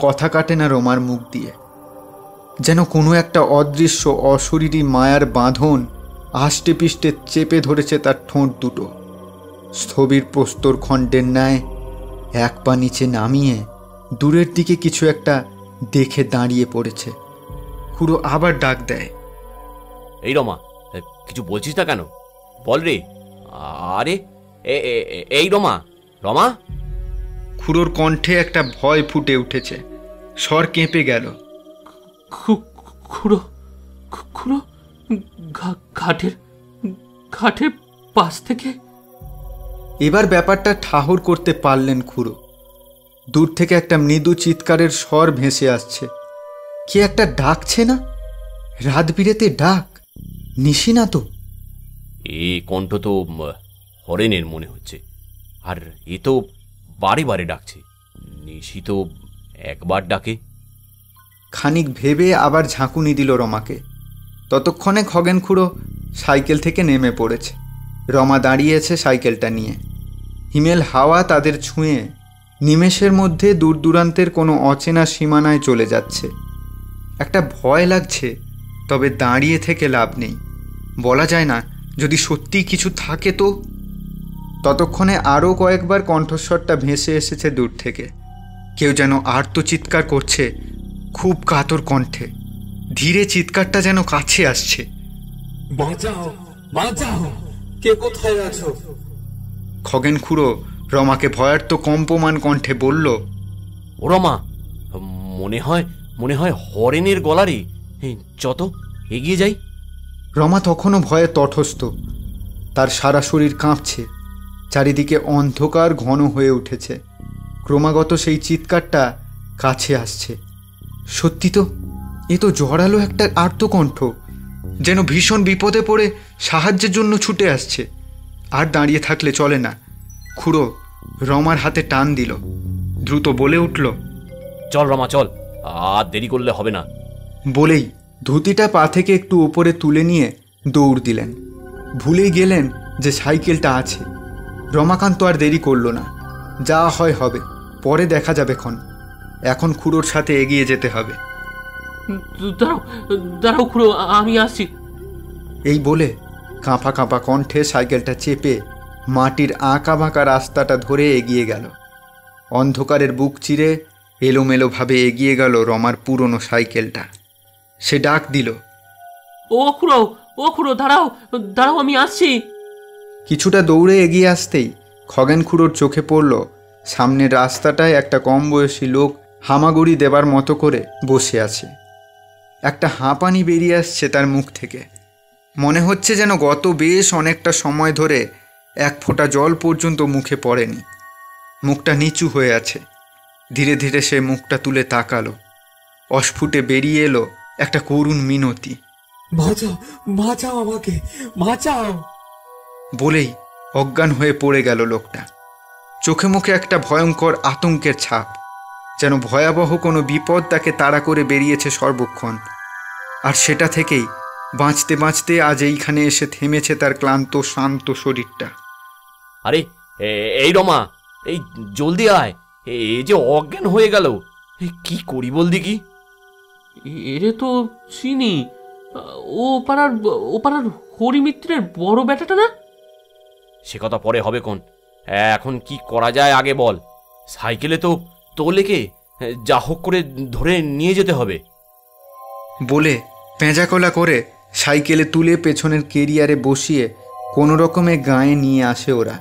কথা কাটে না রমার মুখ দিয়ে। যেন কোনো একটা অদৃশ্য অশরীরী মায়ার বাঁধন আষ্টে পিষ্টে চেপে ধরেছে তার ঠোঁট দুটো। স্থবির প্রস্তর খণ্ডের ন্যায় এক পা নিচে নামিয়ে দূরের দিকে কিছু একটা দেখে দাঁড়িয়ে পড়েছে। খুড়ো আবার ডাক দেয়, এই রমা, কিছু বলছিস না কেন? বল রে। আরে এই রমা, রমা। খুড়োর কণ্ঠে একটা ভয় ফুটে উঠেছে, স্বর কেঁপে গেল। খুড়ো খুড়ো, ঘাটের ঘাটের পাশ থেকে। এবার ব্যাপারটা ঠাহর করতে পারলেন খুড়ো। দূর থেকে একটা মৃদু চিৎকারের স্বর ভেসে আসছে। কে একটা ডাকছে না? রাত বিরেতে ডাক, নিশি না তো? এ কণ্ঠ তো হরেনের মনে হচ্ছে। আর এ তো বারে বারে ডাকছে। নিশি তো একবার ডাকে। খানিক ভেবে আবার ঝাঁকুনি দিল রমাকে। ততক্ষণে খগেন খুড়ো সাইকেল থেকে নেমে পড়েছে। রমা দাঁড়িয়েছে সাইকেলটা নিয়ে। হিমেল হাওয়া তাদের ছুঁয়ে নিমেষের মধ্যে দূর দূরান্তের কোনো অচেনা সীমানায় চলে যাচ্ছে। একটা ভয় লাগছে, তবে দাঁড়িয়ে থেকে লাভ নেই। বলা যায় না, যদি সত্যিই কিছু থাকে তো। ততক্ষণে আরও কয়েকবার কণ্ঠস্বরটা ভেসে এসেছে দূর থেকে। কেউ যেন আর্তচিৎকার করছে খুব কাতর কণ্ঠে। ধীরে চিৎকারটা যেন কাছে আসছে। বাঁচাও, বাঁচাও, কে কোথায় আছো? খগেন খুড়ো রমাকে ভয়ার্ত কম্পমান কণ্ঠে বলল, ও রমা, মনে হয় হরেনের গলারে। যত এগিয়ে যাই। রমা তখনও ভয়ে তটস্থ। তার সারা শরীর কাঁপছে, চারিদিকে অন্ধকার ঘন হয়ে উঠেছে। ক্রমাগত সেই চিৎকারটা কাছে আসছে। সত্যি তো, এ তো জড়ালো একটা আর্তকণ্ঠ, যেন ভীষণ বিপদে পড়ে সাহায্যের জন্য ছুটে আসছে। আর দাঁড়িয়ে থাকলে চলে না। খুড়ো রমার হাতে টান দিল, দ্রুত বলে উঠল, চল রমা চল, আর দেরি করলে হবে না। বলেই ধুতিটা পা থেকে একটু উপরে তুলে নিয়ে দৌড় দিলেন। ভুলেই গেলেন যে সাইকেলটা আছে। রমাকান্ত আর দেরি করল না। যা হয় হবে, পরে দেখা যাবে ক্ষণ। এখন খুড়োর সাথে এগিয়ে যেতে হবে। দাঁড়াও দাঁড়াও খুড়ো, আমি আসছি। এই বলে কাঁপা কাঁপা কণ্ঠে সাইকেলটা চেপে মাটির আঁকা বাঁকা রাস্তাটা ধরে এগিয়ে গেল। অন্ধকারের বুক চিরে এলোমেলোভাবে এগিয়ে গেল রমার পুরনো সাইকেলটা। সে ডাক দিল, ও খুড়ো দাঁড়াও দাঁড়াও, আমি আসছি। কিছুটা দৌড়ে এগিয়ে আসতেই খগেন খুড়োর চোখে পড়ল সামনের রাস্তাটায় একটা কম বয়সী লোক হামাগুড়ি দেবার মতো করে বসে আছে। একটা হাঁপানি বেরিয়ে আসছে তার মুখ থেকে। মনে হচ্ছে যেন গত বেশ অনেকটা সময় ধরে এক ফোঁটা জল পর্যন্ত মুখে পড়েনি। মুখটা নিচু হয়ে আছে। ধীরে ধীরে সে মুখটা তুলে তাকালো। অস্ফুটে বেরিয়ে এলো একটা করুণ মিনতি, বাঁচাও বাঁচাও আমাকে, বাঁচাও। বলেই অজ্ঞান হয়ে পড়ে গেল লোকটা। চোখে মুখে একটা ভয়ঙ্কর আতঙ্কের ছাপ, যেন ভয়াবহ কোনো বিপদ তাকে তাড়া করে বেরিয়েছে সর্বক্ষণ। আর সেটা থেকেই বাঁচতে বাঁচতে আজ এইখানে এসে থেমেছে তার ক্লান্ত শান্ত শরীরটা। আরে এই রমা, এই জলদি আয়, এই যে অজ্ঞান হয়ে গেল, কি করি বল দেখি। এরে তো চিনি, ও পাড়ার হরিমিত্রের বড় বেটাটা না? সে কথা পরে হবে কোন, এখন কি করা যায় আগে বল। সাইকেলে তো তোলেকে যা হোক করে ধরে নিয়ে যেতে হবে। বলে পেঁচাকলা করে সাইকেলে তুলে পেছনের কেরিয়ারে বসিয়ে কোনো রকমে গাঁয়ে নিয়ে আসে ওরা।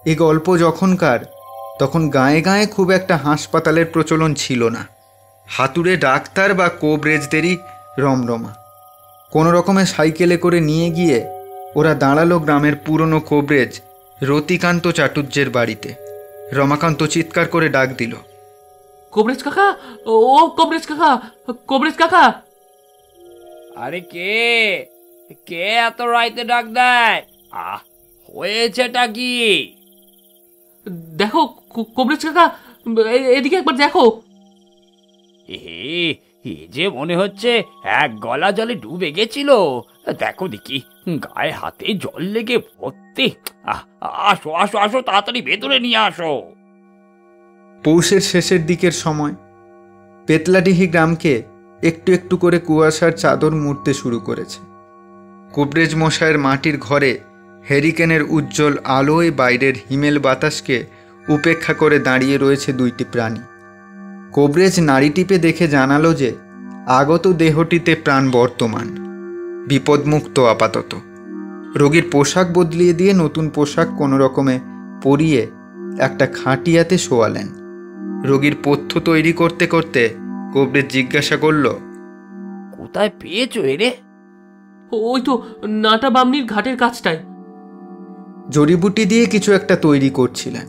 এই গল্প যখনকার, তখন গাঁয়ে গাঁয়ে খুব একটা হাসপাতালের প্রচলন ছিল না। হাতুড়ে ডাক্তার বা কোবরেজদেরই রমরমা। কোনো রকমে সাইকেলে করে নিয়ে গিয়ে ওরা দাঁড়ালো গ্রামের পুরনো কোবরেজ রতিকান্ত চাটুর্যের বাড়িতে। রমাকান্ত চিৎকার করে ডাক দিল, কোবরেজ কাকা, ও কোবরেজ কাকা, কোবরেজ কাকা। আরে কে কে এত রাইতে ডাক দেয়? হয়েছেটা কি? দেখো কোবরেজ কাকা, এদিকে একবার দেখো। এ যে মনে হচ্ছে এক গলা জলে ডুবে গেছিল। দেখো দেখি, গায়ে হাতে জল লেগে ভর্তি। আসো আসো আসো, তাড়াতাড়ি ভেতরে নিয়ে আসো। পৌষের শেষের দিকের সময় পেতলাডিহি গ্রামকে একটু একটু করে কুয়াশার চাদর মুড়তে শুরু করেছে। কুবরেজ মশায়ের মাটির ঘরে হেরিকেনের উজ্জ্বল আলোয় বাইরের হিমেল বাতাসকে উপেক্ষা করে দাঁড়িয়ে রয়েছে দুইটি প্রাণী। কোবরেজ নাড়ি টিপে দেখে জানালো যে আগত দেহটিতে প্রাণ বর্তমান, বিপদমুক্ত আপাতত। রোগীর পোশাক বদলিয়ে দিয়ে নতুন পোশাক কোনো রকমে পরিয়ে একটা খাটিয়াতে শোয়ালেন। রোগীর পথ্য তৈরি করতে করতে কোবরেজ জিজ্ঞাসা করল, কোথায় পেয়েছো এরে? ওই তো নাটা বামনির ঘাটের কাছটায়। জড়িবুটি দিয়ে কিছু একটা তৈরি করছিলেন।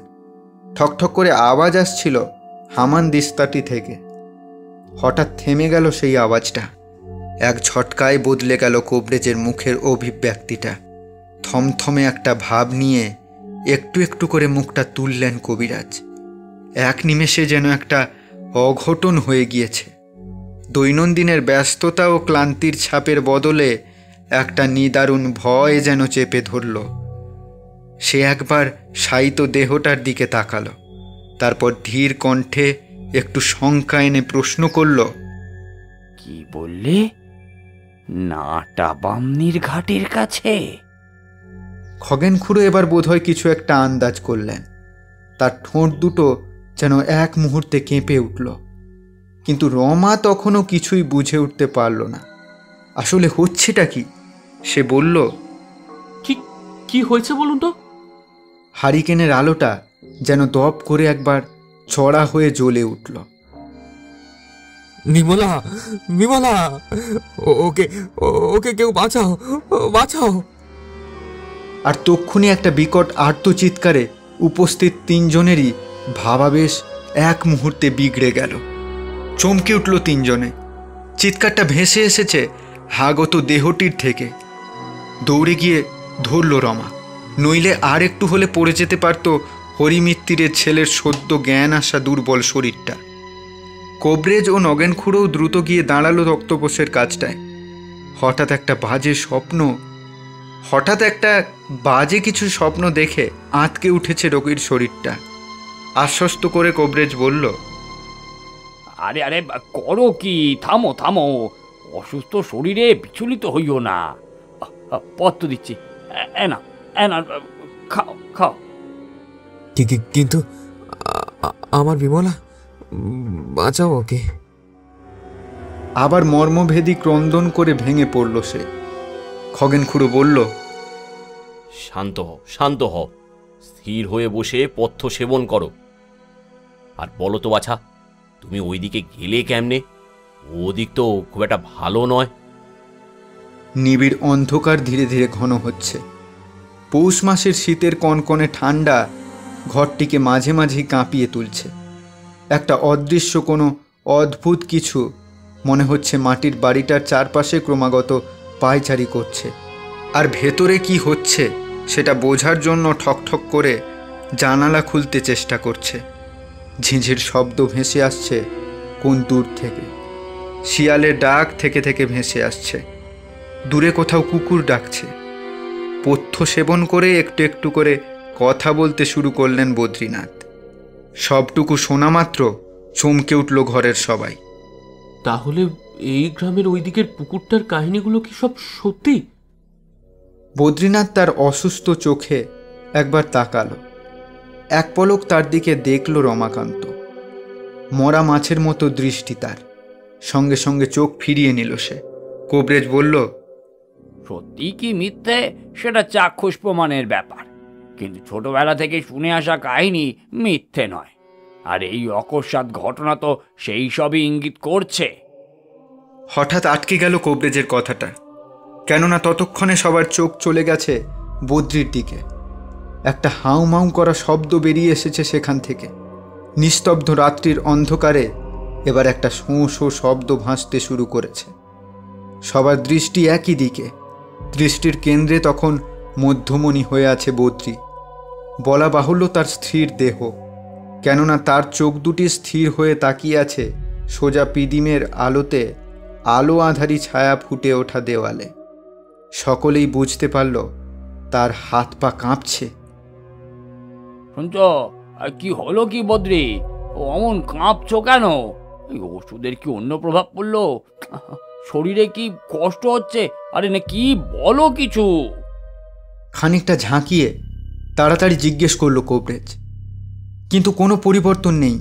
ঠকঠক করে আওয়াজ আসছিল হামান দিস্তাটি থেকে। হঠাৎ থেমে গেল সেই আওয়াজটা। এক ঝটকায় বদলে গেল কোবরেজের মুখের অভিব্যক্তিটা। থমথমে একটা ভাব নিয়ে একটু একটু করে মুখটা তুললেন কবিরাজ। এক নিমেষে যেন একটা অঘটন হয়ে গিয়েছে। দৈনন্দিনের ব্যস্ততা ও ক্লান্তির ছাপের বদলে একটা নিদারুণ ভয় যেন চেপে ধরল। সে একবার শায়িত দেহটার দিকে তাকালো, তারপর ধীর কণ্ঠে একটু শঙ্কা এনে প্রশ্ন করল, কি বললে? নাটা বামনির ঘাটের কাছে? খগেন খুড়ো এবার বোধহয় কিছু একটা আন্দাজ করলেন। তার ঠোঁট দুটো যেন এক মুহূর্তে কেঁপে উঠল। কিন্তু রমা তখনও কিছুই বুঝে উঠতে পারল না আসলে হচ্ছেটা কি। সে বলল, কি হয়েছে বলুন তো। হারিকেনের আলোটা যেন দপ করে একবার চড়া হয়ে জ্বলে উঠল। নিমলা, নিমলা, ওকে ওকে কেউ বাঁচাও, বাঁচাও। আর তক্ষুনি একটা বিকট আর্তচিৎকারে উপস্থিত তিনজনেরই ভাবাবেশ এক মুহূর্তে বিগড়ে গেল। চমকে উঠল তিনজনে। চিৎকারটা ভেসে এসেছে হাগত দেহটির থেকে। দৌড়ে গিয়ে ধরল রমা, নইলে আর একটু হলে পড়ে যেতে পারত হরিমিত্তিরের ছেলের সদ্য জ্ঞান আসা দুর্বল শরীরটা। কবরেজ ও নগেন খুঁড়োও দ্রুত গিয়ে দাঁড়ালো রক্তপোষের কাজটায়। হঠাৎ একটা বাজে কিছু স্বপ্ন দেখে আঁতকে উঠেছে রোগীর শরীরটা। আশ্বস্ত করে কবরেজ বলল, আরে আরে করো কি, থামো থামো, অসুস্থ শরীরে বিচলিত হইও না। পত্র দিচ্ছি, না খাও খাও। কিন্তু আমার বিমলা, বাঁচাও ওকে। আবার মর্মভেদী ক্রন্দন করে ভেঙে পড়ল সে। খগেন খুড়ো বলল, শান্ত হও, স্থির হয়ে বসে পথ্য সেবন করো। আর বলো তো বাছা, তুমি ওইদিকে গেলে কেমনে? ওদিক তো খুব একটা ভালো নয়। নিবিড় অন্ধকার ধীরে ধীরে ঘন হচ্ছে। পৌষ মাসের শীতের কনকনে ঠান্ডা ঘরটিকে মাঝে মাঝেই কাঁপিয়ে তুলছে। একটা অদৃশ্য কোনো অদ্ভুত কিছু মনে হচ্ছে মাটির বাড়িটার চারপাশে ক্রমাগত পায়চারি করছে। আর ভেতরে কি হচ্ছে সেটা বোঝার জন্য ঠকঠক করে জানালা খুলতে চেষ্টা করছে। ঝিঁঝির শব্দ ভেসে আসছে কোন দূর থেকে। শিয়ালের ডাক থেকে থেকে ভেসে আসছে। দূরে কোথাও কুকুর ডাকছে। পথ্য সেবন করে একটু একটু করে কথা বলতে শুরু করলেন বদ্রীনাথ। সবটুকু শোনা মাত্র চমকে উঠল ঘরের সবাই। তাহলে এই গ্রামের ওই দিকের পুকুরটার কাহিনীগুলো কি সব সত্যি? বদ্রীনাথ তার অসুস্থ চোখে একবার তাকালো। এক পলক তার দিকে দেখল রমাকান্ত। মরা মাছের মতো দৃষ্টি তার। সঙ্গে সঙ্গে চোখ ফিরিয়ে নিল সে। কবরেজ বলল, সত্যি কি মিথ্যে সেটা চাক্ষুষ প্রমাণের ব্যাপার, কিন্তু ছোটবেলা থেকে শুনে আসা কাহিনী মিথ্যে নয়। আর এই অকস্মাৎ ঘটনা তো সেই সবই ইঙ্গিত করছে। হঠাৎ আটকে গেল কবরেজের কথাটা, কেননা ততক্ষণে সবার চোখ চলে গেছে বদ্রির দিকে। একটা হাউ মাউ করা শব্দ বেরিয়ে এসেছে সেখান থেকে। নিস্তব্ধ রাত্রির অন্ধকারে এবার একটা শোঁ শোঁ শব্দ ভাসতে শুরু করেছে। সবার দৃষ্টি একই দিকে। দৃষ্টির কেন্দ্রে তখন মধ্যমণি হয়ে আছে বদ্রি। বলা বাহুল্য তার স্থির দেহ, কেননা তার চোখ দুটি স্থির হয়ে তাকিয়ে আছে সোজা পিদিমের আলোতে আলো আধারি ছায়া ফুটে ওঠা দেওয়ালে। সকলেই বুঝতে পারল তার হাত পা কাঁপছে। শুনছ, কি হলো কি বদ্রি? অমন কাঁপছ কেন? ওষুধের কি অন্য প্রভাব পড়লো? শরীরে কি কষ্ট হচ্ছে? আরে না, কি বলো কিছু। খানিকটা ঝাঁকিয়ে তাড়াতাড়ি জিজ্ঞেস করলো কবরেজ। কিন্তু কোনো পরিবর্তন নেই।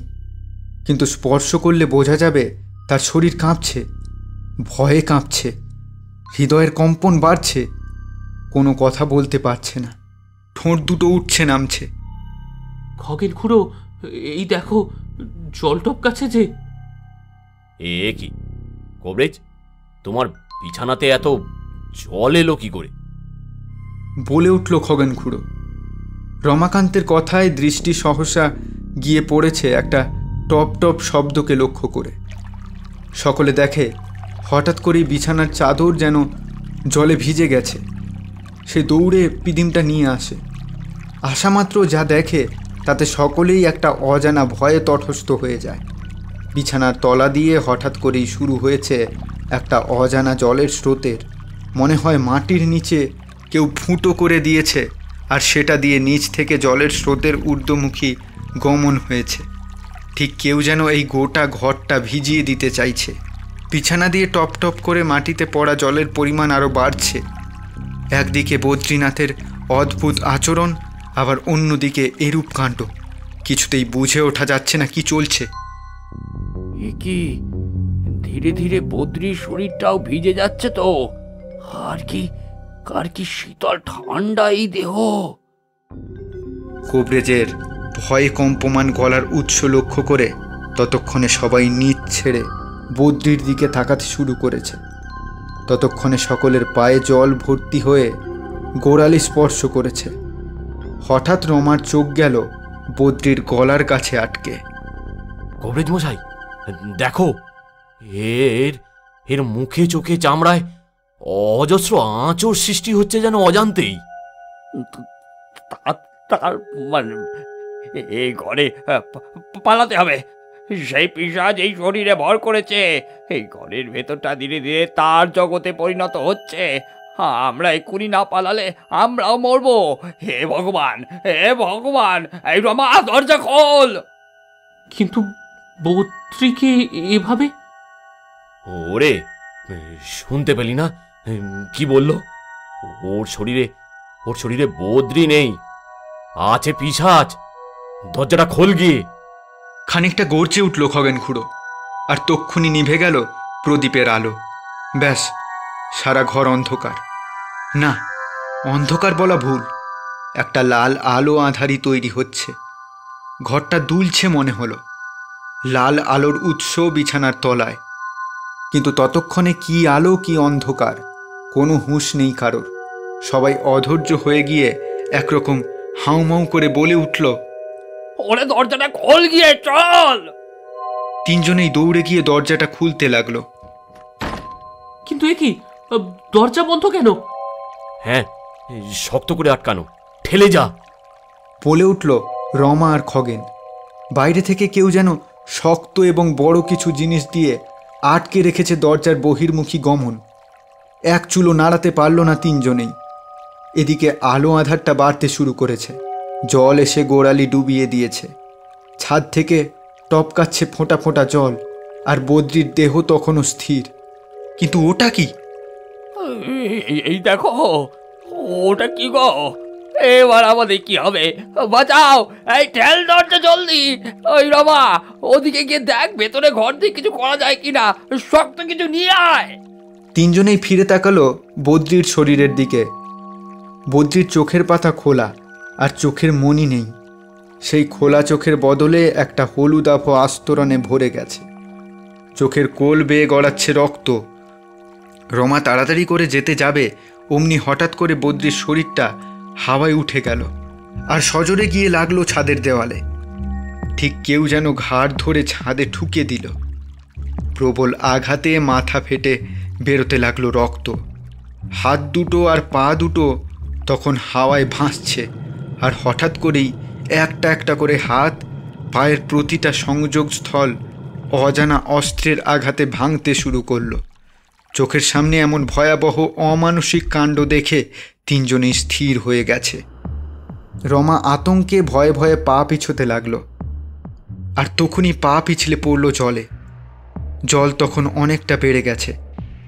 কিন্তু স্পর্শ করলে বোঝা যাবে তার শরীর কাঁপছে, ভয়ে কাঁপছে, হৃদয়ের কম্পন বাড়ছে। কোনো কথা বলতে পারছে না, ঠোঁট দুটো উঠছে নামছে। খগেন খুড়ো, এই দেখো জল টপকাচ্ছে যে। এ কি কবরেজ, তোমার বিছানাতে এত জল এলো কি করে? বলে উঠল খগেন খুড়ো। রমাকান্তের কথায় দৃষ্টি সহসা গিয়ে পড়েছে একটা টপ টপ শব্দকে লক্ষ্য করে। সকলে দেখে হঠাৎ করেই বিছানার চাদর যেন জলে ভিজে গেছে। সে দৌড়ে পিদিমটা নিয়ে আসে। আসামাত্র যা দেখে তাতে সকলেই একটা অজানা ভয়ে তটস্থ হয়ে যায়। বিছানার তলা দিয়ে হঠাৎ করেই শুরু হয়েছে একটা অজানা জলের স্রোতের। মনে হয় মাটির নিচে কেউ ফুটো করে দিয়েছে, আর সেটা দিয়ে নিচ থেকে জলের স্রোতের ঊর্ধ্বমুখী গমন হয়েছে। ঠিক কেউ যেন এই গোটা ঘরটা ভিজিয়ে দিতে চাইছে। বিছানা দিয়ে টপ টপ করে মাটিতে পড়া জলের পরিমাণ আরও বাড়ছে। একদিকে বদ্রীনাথের অদ্ভুত আচরণ, আবার অন্যদিকে এরূপ কাণ্ড। কিছুতেই বুঝে ওঠা যাচ্ছে না কি চলছে। এ কি, ধীরে ধীরে বদ্রির শরীরটাও ভিজে যাচ্ছে তো। আর কি শীতল ঠান্ডা এই দেহ। কবরেজের ভয়ে কম্পমান গলার উৎস লক্ষ্য করে ততক্ষণে সবাই নিচ ছেড়ে বদ্রির দিকে তাকাতে শুরু করেছে। ততক্ষণে সকলের পায়ে জল ভর্তি হয়ে গোড়ালি স্পর্শ করেছে। হঠাৎ রমার চোখ গেল বদ্রির গলার কাছে আটকে। কবরেজ মশাই, দেখো, এর এর মুখে চোখে চামড়ায় অজস্র আঁচড় সৃষ্টি হচ্ছে যেন অজান্তেই। তার মানে এই ঘরে পালাতে হবে। সেই পিশাচ এই শরীরে ভর করেছে। এই ঘরের ভেতরটা ধীরে ধীরে তার জগতে পরিণত হচ্ছে। আমরা এক্ষুনি না পালালে আমরাও মরবো। হে ভগবান, হে ভগবান, এই রমা, দরজা খোল। কিন্তু বদ্রিকে এভাবে? ওরে, শুনতে পেলি না কি বলল? ওর শরীরে বদ্রি নেই, আছে পিশাচ। দরজাটা খোল গিয়ে। খানিকটা গর্জে উঠল খগেন খুড়ো, আর তক্ষুনি নিভে গেল প্রদীপের আলো। ব্যাস, সারা ঘর অন্ধকার। না, অন্ধকার বলা ভুল, একটা লাল আলো আঁধারি তৈরি হচ্ছে। ঘরটা দুলছে মনে হলো। লাল আলোর উৎস বিছানার তলায়, কিন্তু ততক্ষণে কি আলো কি অন্ধকার কোনো হুঁশ নেই কারোর। সবাই অধৈর্য হয়ে গিয়ে একরকম হাউমাউ করে বলে উঠল, ওরে দরজাটা খোল গিয়ে, চল। তিনজনেই দৌড়ে গিয়ে দরজাটা খুলতে লাগলো। কিন্তু এ কি, দরজা বন্ধ কেন? হ্যাঁ, শক্ত করে আটকানো, ঠেলে যা, বলে উঠল রমা আর খগেন। বাইরে থেকে কেউ যেন শক্ত এবং বড় কিছু জিনিস দিয়ে আটকে রেখেছে দরজার বহির্মুখী গমন। এক চুলো নাড়াতে পারল না তিনজনেই। এদিকে আলো আঁধারটা বাড়তে শুরু করেছে। জল এসে গোড়ালি ডুবিয়ে দিয়েছে। ছাদ থেকে টপকাচ্ছে ফোঁটা ফোঁটা জল, আর বদ্রির দেহ তখনও স্থির। কিন্তু ওটা কি? এই দেখো, ওটা কি গো? এবার আমাদের কি হবে? বাঁচাও, এই ঠেল দরজা জলদি। ওই রমা, ওদিকে গিয়ে দেখ ভেতরে ঘর দিয়ে কিছু করা যায় কিনা, শক্ত কিছু নিয়ে আয়। তিনজনেই ফিরে তাকালো বদ্রির শরীরের দিকে। বদ্রির চোখের পাতা খোলা, আর চোখের মনি নেই। সেই খোলা চোখের বদলে একটা হলুদ আভা আস্তরণে ভরে গেছে। চোখের কোল বেয়ে গড়াচ্ছে রক্ত। রমা তাড়াতাড়ি করে যেতে যাবে, অমনি হঠাৎ করে বদ্রির শরীরটা হাওয়ায় উঠে গেল, আর সজোরে গিয়ে লাগলো ছাদের দেওয়ালে। ঠিক কেউ যেন ঘাড় ধরে ছাদে ঠুকে দিল। প্রবল আঘাতে মাথা ফেটে বেরোতে লাগলো রক্ত। হাত দুটো আর পা দুটো তখন হাওয়ায় ভাসছে, আর হঠাৎ করেই একটা একটা করে হাত, পায়ের প্রতিটা সংযোগস্থল অজানা অস্ত্রের আঘাতে ভাঙতে শুরু করলো। চোখের সামনে এমন ভয়াবহ অমানসিক কাণ্ড দেখে তিনজনেই স্থির হয়ে গেছে। রমা আতঙ্কে ভয়ে ভয়ে পা পিছোতে লাগলো, আর তখনই পা পিছলে পড়ল জলে। জল তখন অনেকটা বেড়ে গেছে,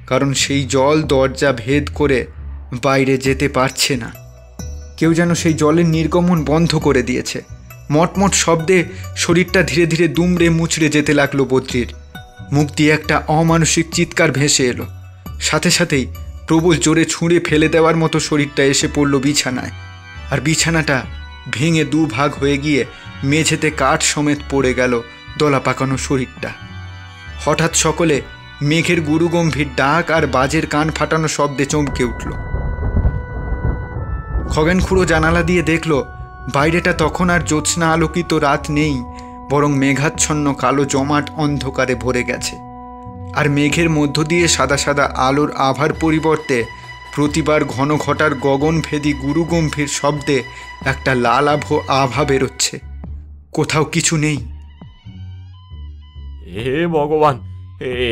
কারণ সেই জল দরজা ভেদ করে বাইরে যেতে পারছে না। কেউ যেন সেই জলের নির্গমন বন্ধ করে দিয়েছে। মটমট শব্দে শরীরটা ধীরে ধীরে দুমড়ে মুচড়ে যেতে লাগলো বদ্রির। মুখ দিয়ে একটা অমানসিক চিৎকার ভেসে এলো। সাথে সাথেই প্রবল জোরে ছুঁড়ে ফেলে দেওয়ার মতো শরীরটা এসে পড়ল বিছানায়, আর বিছানাটা ভেঙে দুভাগ হয়ে গিয়ে মেঝেতে কাঠ সমেত পড়ে গেল দলা পাকানো শরীরটা। হঠাৎ সকলে মেঘের গুরুগম্ভীর ডাক আর বাজের কান ফাটানো শব্দে চমকে উঠল। খগেন খুড়ো জানালা দিয়ে দেখল বাইরেটা তখন আর জ্যোৎস্না আলোকিত রাত নেই, বরং মেঘাচ্ছন্ন কালো জমাট অন্ধকারে ভরে গেছে। আর মেঘের মধ্য দিয়ে সাদা সাদা আলোর আভার পরিবর্তে প্রতিবার ঘন ঘটার গগনভেদী গুরুগম্ভীর শব্দে একটা লালাভ আভা বেরোচ্ছে। কোথাও কিছু নেই। হে ভগবান,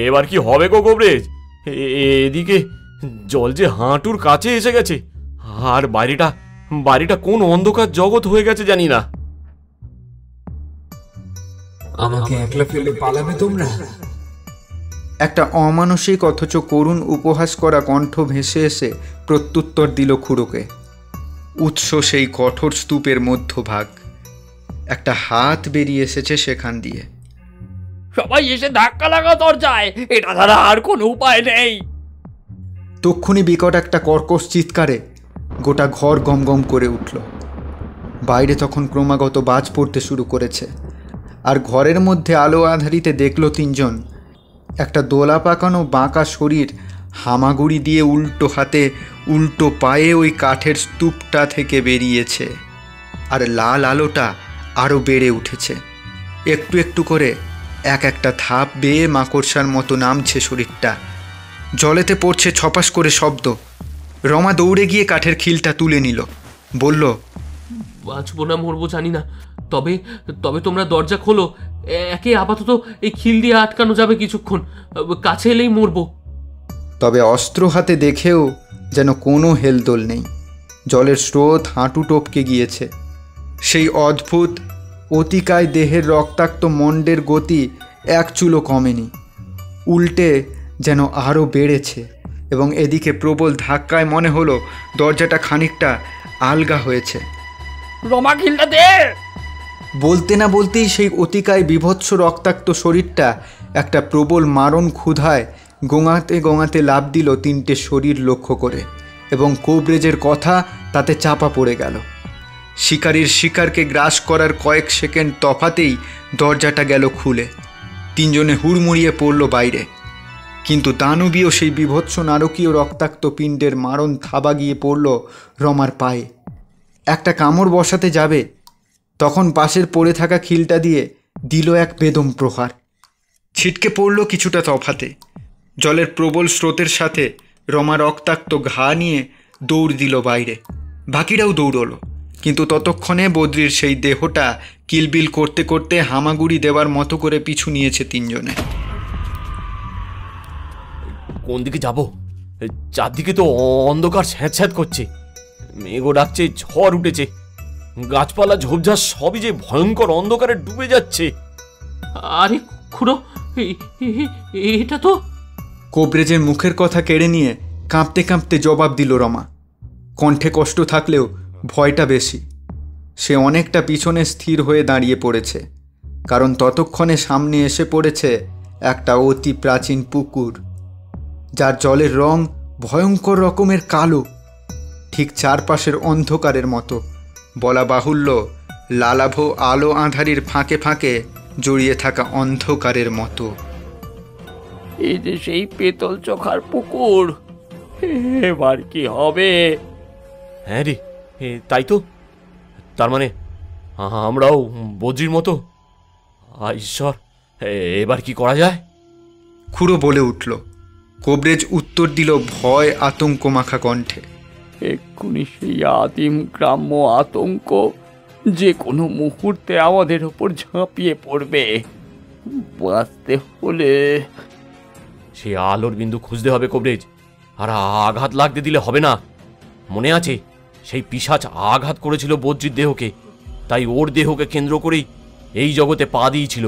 এবার কি হবে গো কবরেজ? এদিকে জল যে হাঁটুর কাছে এসে গেছে, আর বাড়িটা কোন অন্ধকার জগৎ হয়ে গেছে জানি না। আমাকে একলা ফেলে পালাবে তোমরা? একটা অমানসিক অথচ করুণ উপহাস করা কণ্ঠ ভেসে এসে প্রত্যুত্তর দিল খুড়োকে। উৎস সেই কঠোর স্তূপের মধ্যভাগ। একটা হাত বেরিয়ে এসেছে সেখান দিয়ে। সবাই এসে ধাক্কা লাগা দরজায়, এটা ছাড়া আর কোনো উপায় নেই। তক্ষুনি বিকট একটা কর্কশ চিৎকারে গোটা ঘর গমগম করে উঠল। বাইরে তখন ক্রমাগত বাজ পড়তে শুরু করেছে, আর ঘরের মধ্যে আলো আধারিতে দেখল তিনজন একটা দোলা পাকানো বাঁকা শরীর হামাগুড়ি দিয়ে উল্টো হাতে উল্টো পায়ে ওই কাঠের স্তূপটা থেকে বেরিয়েছে, আর লাল আলোটা আরও বেড়ে উঠেছে। একটু একটু করে এক একটা ধাপ বেয়ে মাকড়সার মতো নামছে শরীরটা। জলেতে পড়ছে ছপাস করে শব্দ। রমা দৌড়ে গিয়ে কাঠের খিলটা তুলে নিল, বলল, বাঁচবো না মরবো জানি না, তবে তবে তোমরা দরজা খোলো। একে আপাতত এই খিল দিয়ে আটকানো যাবে কিছুক্ষণ, কাছে এলেই মরবো। তবে অস্ত্র হাতে দেখেও যেন কোনো হেলদোল নেই। জলের স্রোত হাঁটু টপকে গিয়েছে। সেই অদ্ভুত অতিকায় দেহের রক্তাক্ত মণ্ডের গতি এক চুলো কমেনি, উল্টে যেন আরও বেড়েছে। এবং এদিকে প্রবল ধাক্কায় মনে হলো দরজাটা খানিকটা আলগা হয়েছে। রমা খিলটা দে। বলতে না বলতেই সেই অতিকায় বিভৎস রক্তাক্ত শরীরটা একটা প্রবল মারণ ক্ষুধায় গোঙাতে গোঙাতে লাফ দিল 3টে শরীর লক্ষ্য করে, এবং কোবরেজের কথা তাতে চাপা পড়ে গেল। শিকারীর শিকারকে গ্রাস করার কয়েক সেকেন্ড তফাতেই দরজাটা গেল খুলে। 3 জনে হুড়মুড়িয়ে পড়ল বাইরে। কিন্তু দানবীয় সেই বিভৎস নারকীয় রক্তাক্ত পিণ্ডের মারণ থাবা গিয়ে পড়ল রমার পায়ে। একটা কামড় বসাতে যাবে, তখন পাশের পড়ে থাকা খিলটা দিয়ে দিল এক বেদম প্রহার। ছিটকে পড়ল কিছুটা তফাতে। জলের প্রবল স্রোতের সাথে রমা রক্তাক্ত ঘা নিয়ে দৌড় দিল বাইরে। বাকিরাও দৌড়ল, কিন্তু ততক্ষণে বদ্রির সেই দেহটা কিলবিল করতে করতে হামাগুড়ি দেওয়ার মতো করে পিছু নিয়েছে 3 জনে। কোন দিকে যাব? চারদিকে তো অন্ধকার স্যাঁত করছে, মেঘও ডাকছে, ঝড় উঠেছে, গাছপালা ঝোপঝাড় সবই যে ভয়ঙ্কর অন্ধকারে ডুবে যাচ্ছে। আরে খুড়ো, এটা তো... কোবরেজের মুখের কথা কেড়ে নিয়ে কাঁপতে কাঁপতে জবাব দিল রমা। কণ্ঠে কষ্ট থাকলেও ভয়টা বেশি। সে অনেকটা পিছনে স্থির হয়ে দাঁড়িয়ে পড়েছে, কারণ ততক্ষণে সামনে এসে পড়েছে একটা অতি প্রাচীন পুকুর, যার জলের রং ভয়ঙ্কর রকমের কালো, ঠিক চারপাশের অন্ধকারের মতো। বলা বাহুল্য, লালাভ আলো আঁধারির ফাঁকে ফাঁকে জড়িয়ে থাকা অন্ধকারের মতো। এই যে সেই পেতল চোখার পুকুর, এবার কি হবে? হ্যাঁ রে, তাই তো। তার মানে আমরাও বদ্রির মতো? ঈশ্বর, এবার কি করা যায়? খুড়ো বলে উঠল। কোবরেজ উত্তর দিল ভয় আতঙ্ক মাখা কণ্ঠে, এক্ষুনি সেই আদিম গ্রাম্য আতঙ্ক যে কোনো মুহূর্তে আমাদের ওপর ঝাঁপিয়ে পড়বে। বাঁচতে হলে সে আলোর বিন্দু খুঁজতে হবে কবরেজ, আর আঘাত লাগতে দিলে হবে না। মনে আছে সেই পিশাচ আঘাত করেছিল বদ্রির দেহকে, তাই ওর দেহকে কেন্দ্র করেই এই জগতে পা দিয়েছিল।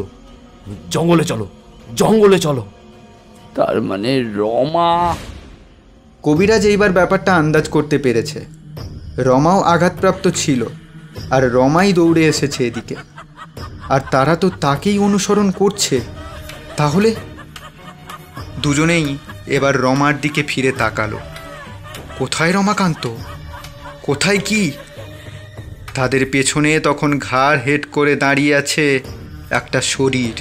জঙ্গলে চলো, জঙ্গলে চলো। তার মানে রমা... কবিরাজ এইবার ব্যাপারটা আন্দাজ করতে পেরেছে। রমাও আঘাতপ্রাপ্ত ছিল, আর রমাই দৌড়ে এসেছে এদিকে, আর তারা তো তাকেই অনুসরণ করছে। তাহলে দুজনেই এবার রমার দিকে ফিরে তাকালো। কোথায় রমাকান্ত? কোথায় কি? তাদের পেছনে তখন ঘাড় হেট করে দাঁড়িয়ে আছে একটা শরীর,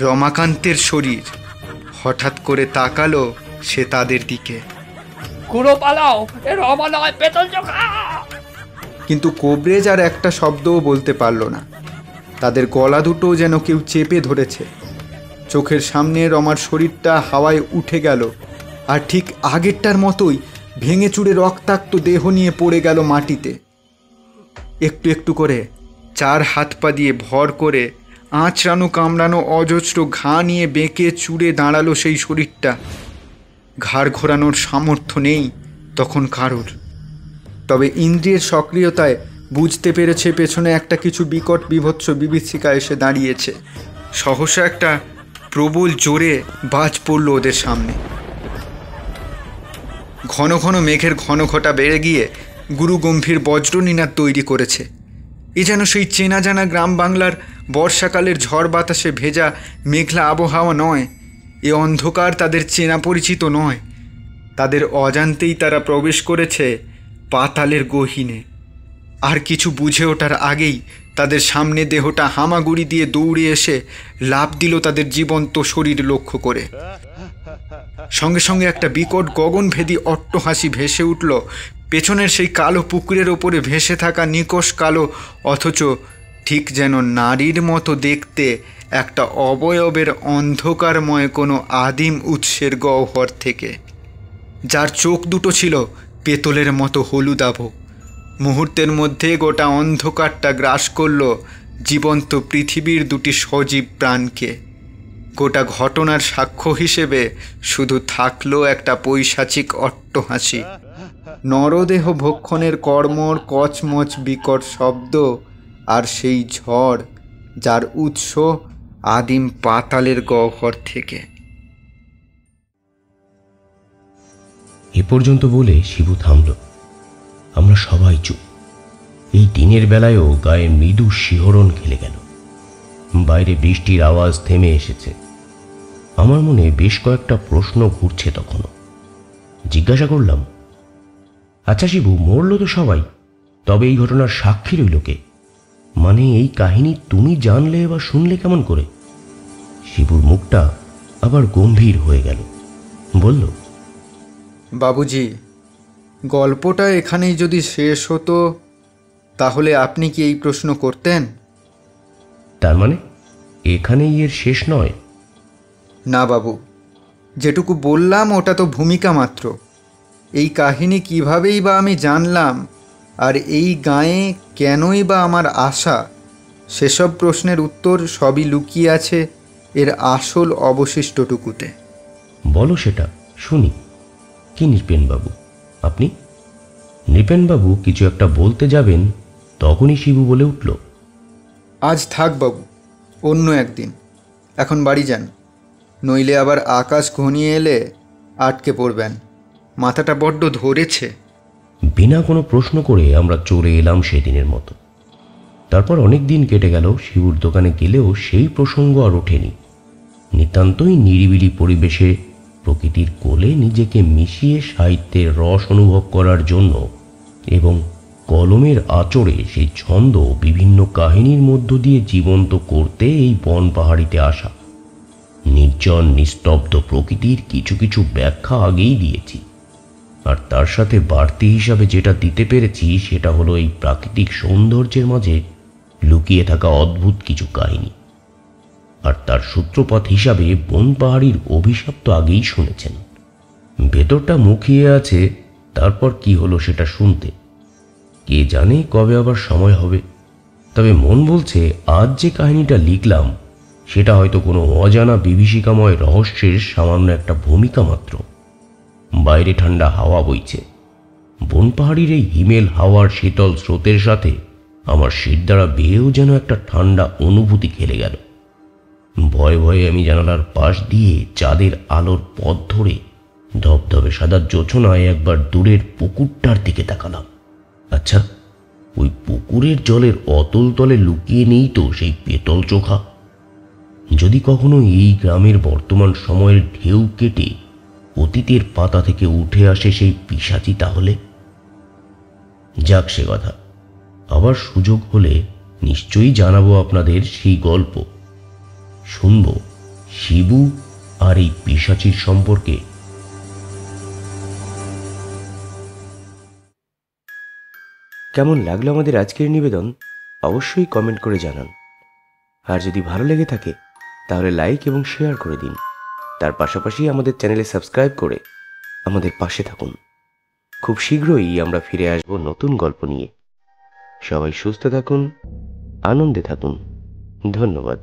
রমাকান্তের শরীর। হঠাৎ করে তাকালো সে তাদের দিকে। খুড়ো পালাও, এ রমা নয়, পেতল চোখা! কিন্তু কোবরেজ আর একটা শব্দও বলতে পারল না। তাদের গলা দুটো যেন কেউ চেপে ধরেছে। চোখের সামনে রমার শরীরটা হাওয়ায় উঠে গেল, আর ঠিক আগেরটার মতোই ভেঙে চুরে রক্তাক্ত দেহ নিয়ে পড়ে গেল মাটিতে। একটু একটু করে 4 হাত পা দিয়ে ভর করে আঁচড়ানো কামড়ানো অজস্র ঘা নিয়ে বেঁকে চুড়ে দাঁড়ালো সেই শরীরটা। ঘাড় ঘোরানোর সামর্থ্য নেই তখন কারোর। তবে ইন্দ্রিয়ের সক্রিয়তায় বুঝতে পেরেছে পেছনে একটা কিছু বিকট বিভৎস বিভীষিকা এসে দাঁড়িয়েছে। সহসা একটা প্রবল জোরে বাজ পড়ল ওদের সামনে। ঘন ঘন মেঘের ঘন ঘটা বেড়ে গিয়ে গুরু গম্ভীর বজ্রনীনাদ তৈরি করেছে। এ যেন সেই চেনা জানা গ্রাম বাংলার বর্ষাকালের ঝড় বাতাসে ভেজা মেঘলা আবহাওয়া নয়। এ অন্ধকার তাদের চেনা পরিচিত নয়। তাদের অজান্তেই তারা প্রবেশ করেছে পাতালের গহীনে। আর কিছু বুঝে ওঠার আগেই তাদের সামনে দেহটা হামাগুড়ি দিয়ে দৌড়ে এসে লাফ দিল তাদের জীবন্ত শরীর লক্ষ্য করে। সঙ্গে সঙ্গে একটা বিকট গগনভেদী অট্টহাসি ভেসে উঠল পেছনের সেই কালো পুকুরের ওপরে ভেসে থাকা নিকষ কালো অথচ ঠিক যেন নারীর মতো দেখতে একটা অবয়বের অন্ধকারময় কোনো আদিম উৎসের গহ্বর থেকে, যার চোখ দুটো ছিল পেতলের মতো হলুদাভ। মুহূর্তের মধ্যে গোটা অন্ধকারটা গ্রাস করল জীবন্ত পৃথিবীর দুটি সজীব প্রাণকে। গোটা ঘটনার সাক্ষ্য হিসেবে শুধু থাকলো একটা পৈশাচিক অট্টহাসি, নরদেহ ভক্ষণের কর্মর কচমচ বিকট শব্দ, আর সেই ঝড় যার উৎস আদিম পাতালের গহ্বর থেকে। এ পর্যন্ত বলে শিবু থামল। আমরা সবাই চুপ। এই দিনের বেলায়ও গায়ে মৃদু শিহরণ খেলে গেল। বাইরে বৃষ্টির আওয়াজ থেমে এসেছে। আমার মনে বেশ কয়েকটা প্রশ্ন ঘুরছে তখনও। জিজ্ঞাসা করলাম, আচ্ছা শিবু, মরল তো সবাই, তবে এই ঘটনার সাক্ষী রইল কে? মানে এই কাহিনী তুমি জানলে বা শুনলে কেমন করে? শিবুর মুখটা আবার গম্ভীর হয়ে গেল। বলল, বাবুজি, গল্পটা এখানেই যদি শেষ হতো তাহলে আপনি কি এই প্রশ্ন করতেন? তার মানে এখানেই এর শেষ নয়? না বাবু, যেটুকু বললাম ওটা তো ভূমিকা মাত্র। এই কাহিনী কিভাবেই বা আমি জানলাম, আর এই গাঁয়ে কেনই বা আমার আশা, সেসব প্রশ্নের উত্তর সবই লুকিয়ে আছে এর আসল অবশিষ্টটুকুতে। বলো সেটা শুনি। কি নৃপেনবাবু আপনি? নৃপেনবাবু কিছু একটা বলতে যাবেন, তখনই শিবু বলে উঠল, আজ থাক বাবু, অন্য একদিন। এখন বাড়ি যান, নইলে আবার আকাশ ঘনিয়ে এলে আটকে পড়বেন। মাথাটা বড্ড ধরেছে। বিনা কোনো প্রশ্ন করে আমরা চলে এলাম সেদিনের মতো। তারপর অনেক দিন কেটে গেল। শিবুর দোকানে গেলেও সেই প্রসঙ্গ আর ওঠেনি। নিতান্তই নিরিবিলি পরিবেশে প্রকৃতির কোলে নিজেকে মিশিয়ে সাহিত্যের রস অনুভব করার জন্য এবং কলমের আঁচড়ে সেই ছন্দ বিভিন্ন কাহিনীর মধ্য দিয়ে জীবন্ত করতে এই বন পাহাড়িতে আসা। নির্জন নিস্তব্ধ প্রকৃতির কিছু কিছু ব্যাখ্যা আগেই দিয়েছি, আর তার সাথে বাড়তি হিসাবে যেটা দিতে পেরেছি সেটা হলো এই প্রাকৃতিক সৌন্দর্যের মাঝে লুকিয়ে থাকা অদ্ভুত কিছু কাহিনী। আর তার সূত্রপাত হিসাবে বন পাহাড়ির অভিশাপ তো আগেই শুনেছেন। ভেতরটা মুখিয়ে আছে তারপর কি হলো সেটা শুনতে। কে জানে কবে আবার সময় হবে। তবে মন বলছে আজ যে কাহিনীটা লিখলাম সেটা হয়তো কোনো অজানা বিভীষিকাময় রহস্যের সামান্য একটা ভূমিকা মাত্র। বাইরে ঠান্ডা হাওয়া বইছে। বন পাহাড়ির এই হিমেল হাওয়ার শীতল স্রোতের সাথে আমার শির দ্বারা বেয়েও যেন একটা ঠান্ডা অনুভূতি খেলে গেল। ভয়ে ভয়ে আমি জানালার পাশ দিয়ে চাঁদের আলোর পথ ধরে ধবধবে সাদা জোছনায় একবার দূরের পুকুরটার দিকে তাকালাম। আচ্ছা, ওই পুকুরের জলের অতল তলে লুকিয়ে নেই তো সেই পেতল চোখা? যদি কখনো এই গ্রামের বর্তমান সময়ের ঢেউ কেটে অতীতের পাতা থেকে উঠে আসে সেই পিশাচি, তাহলে যাক সে কথা। আবার সুযোগ হলে নিশ্চয়ই জানাবো আপনাদের সেই গল্প। শুনব শিবু আর এই পিশাচির সম্পর্কে। কেমন লাগলো আমাদের আজকের নিবেদন অবশ্যই কমেন্ট করে জানান। আর যদি ভালো লেগে থাকে তাহলে লাইক এবং শেয়ার করে দিন। তার পাশাপাশি আমাদের চ্যানেলে সাবস্ক্রাইব করে আমাদের পাশে থাকুন। খুব শীঘ্রই আমরা ফিরে আসব নতুন গল্প নিয়ে। সবাই সুস্থ থাকুন, আনন্দে থাকুন। ধন্যবাদ।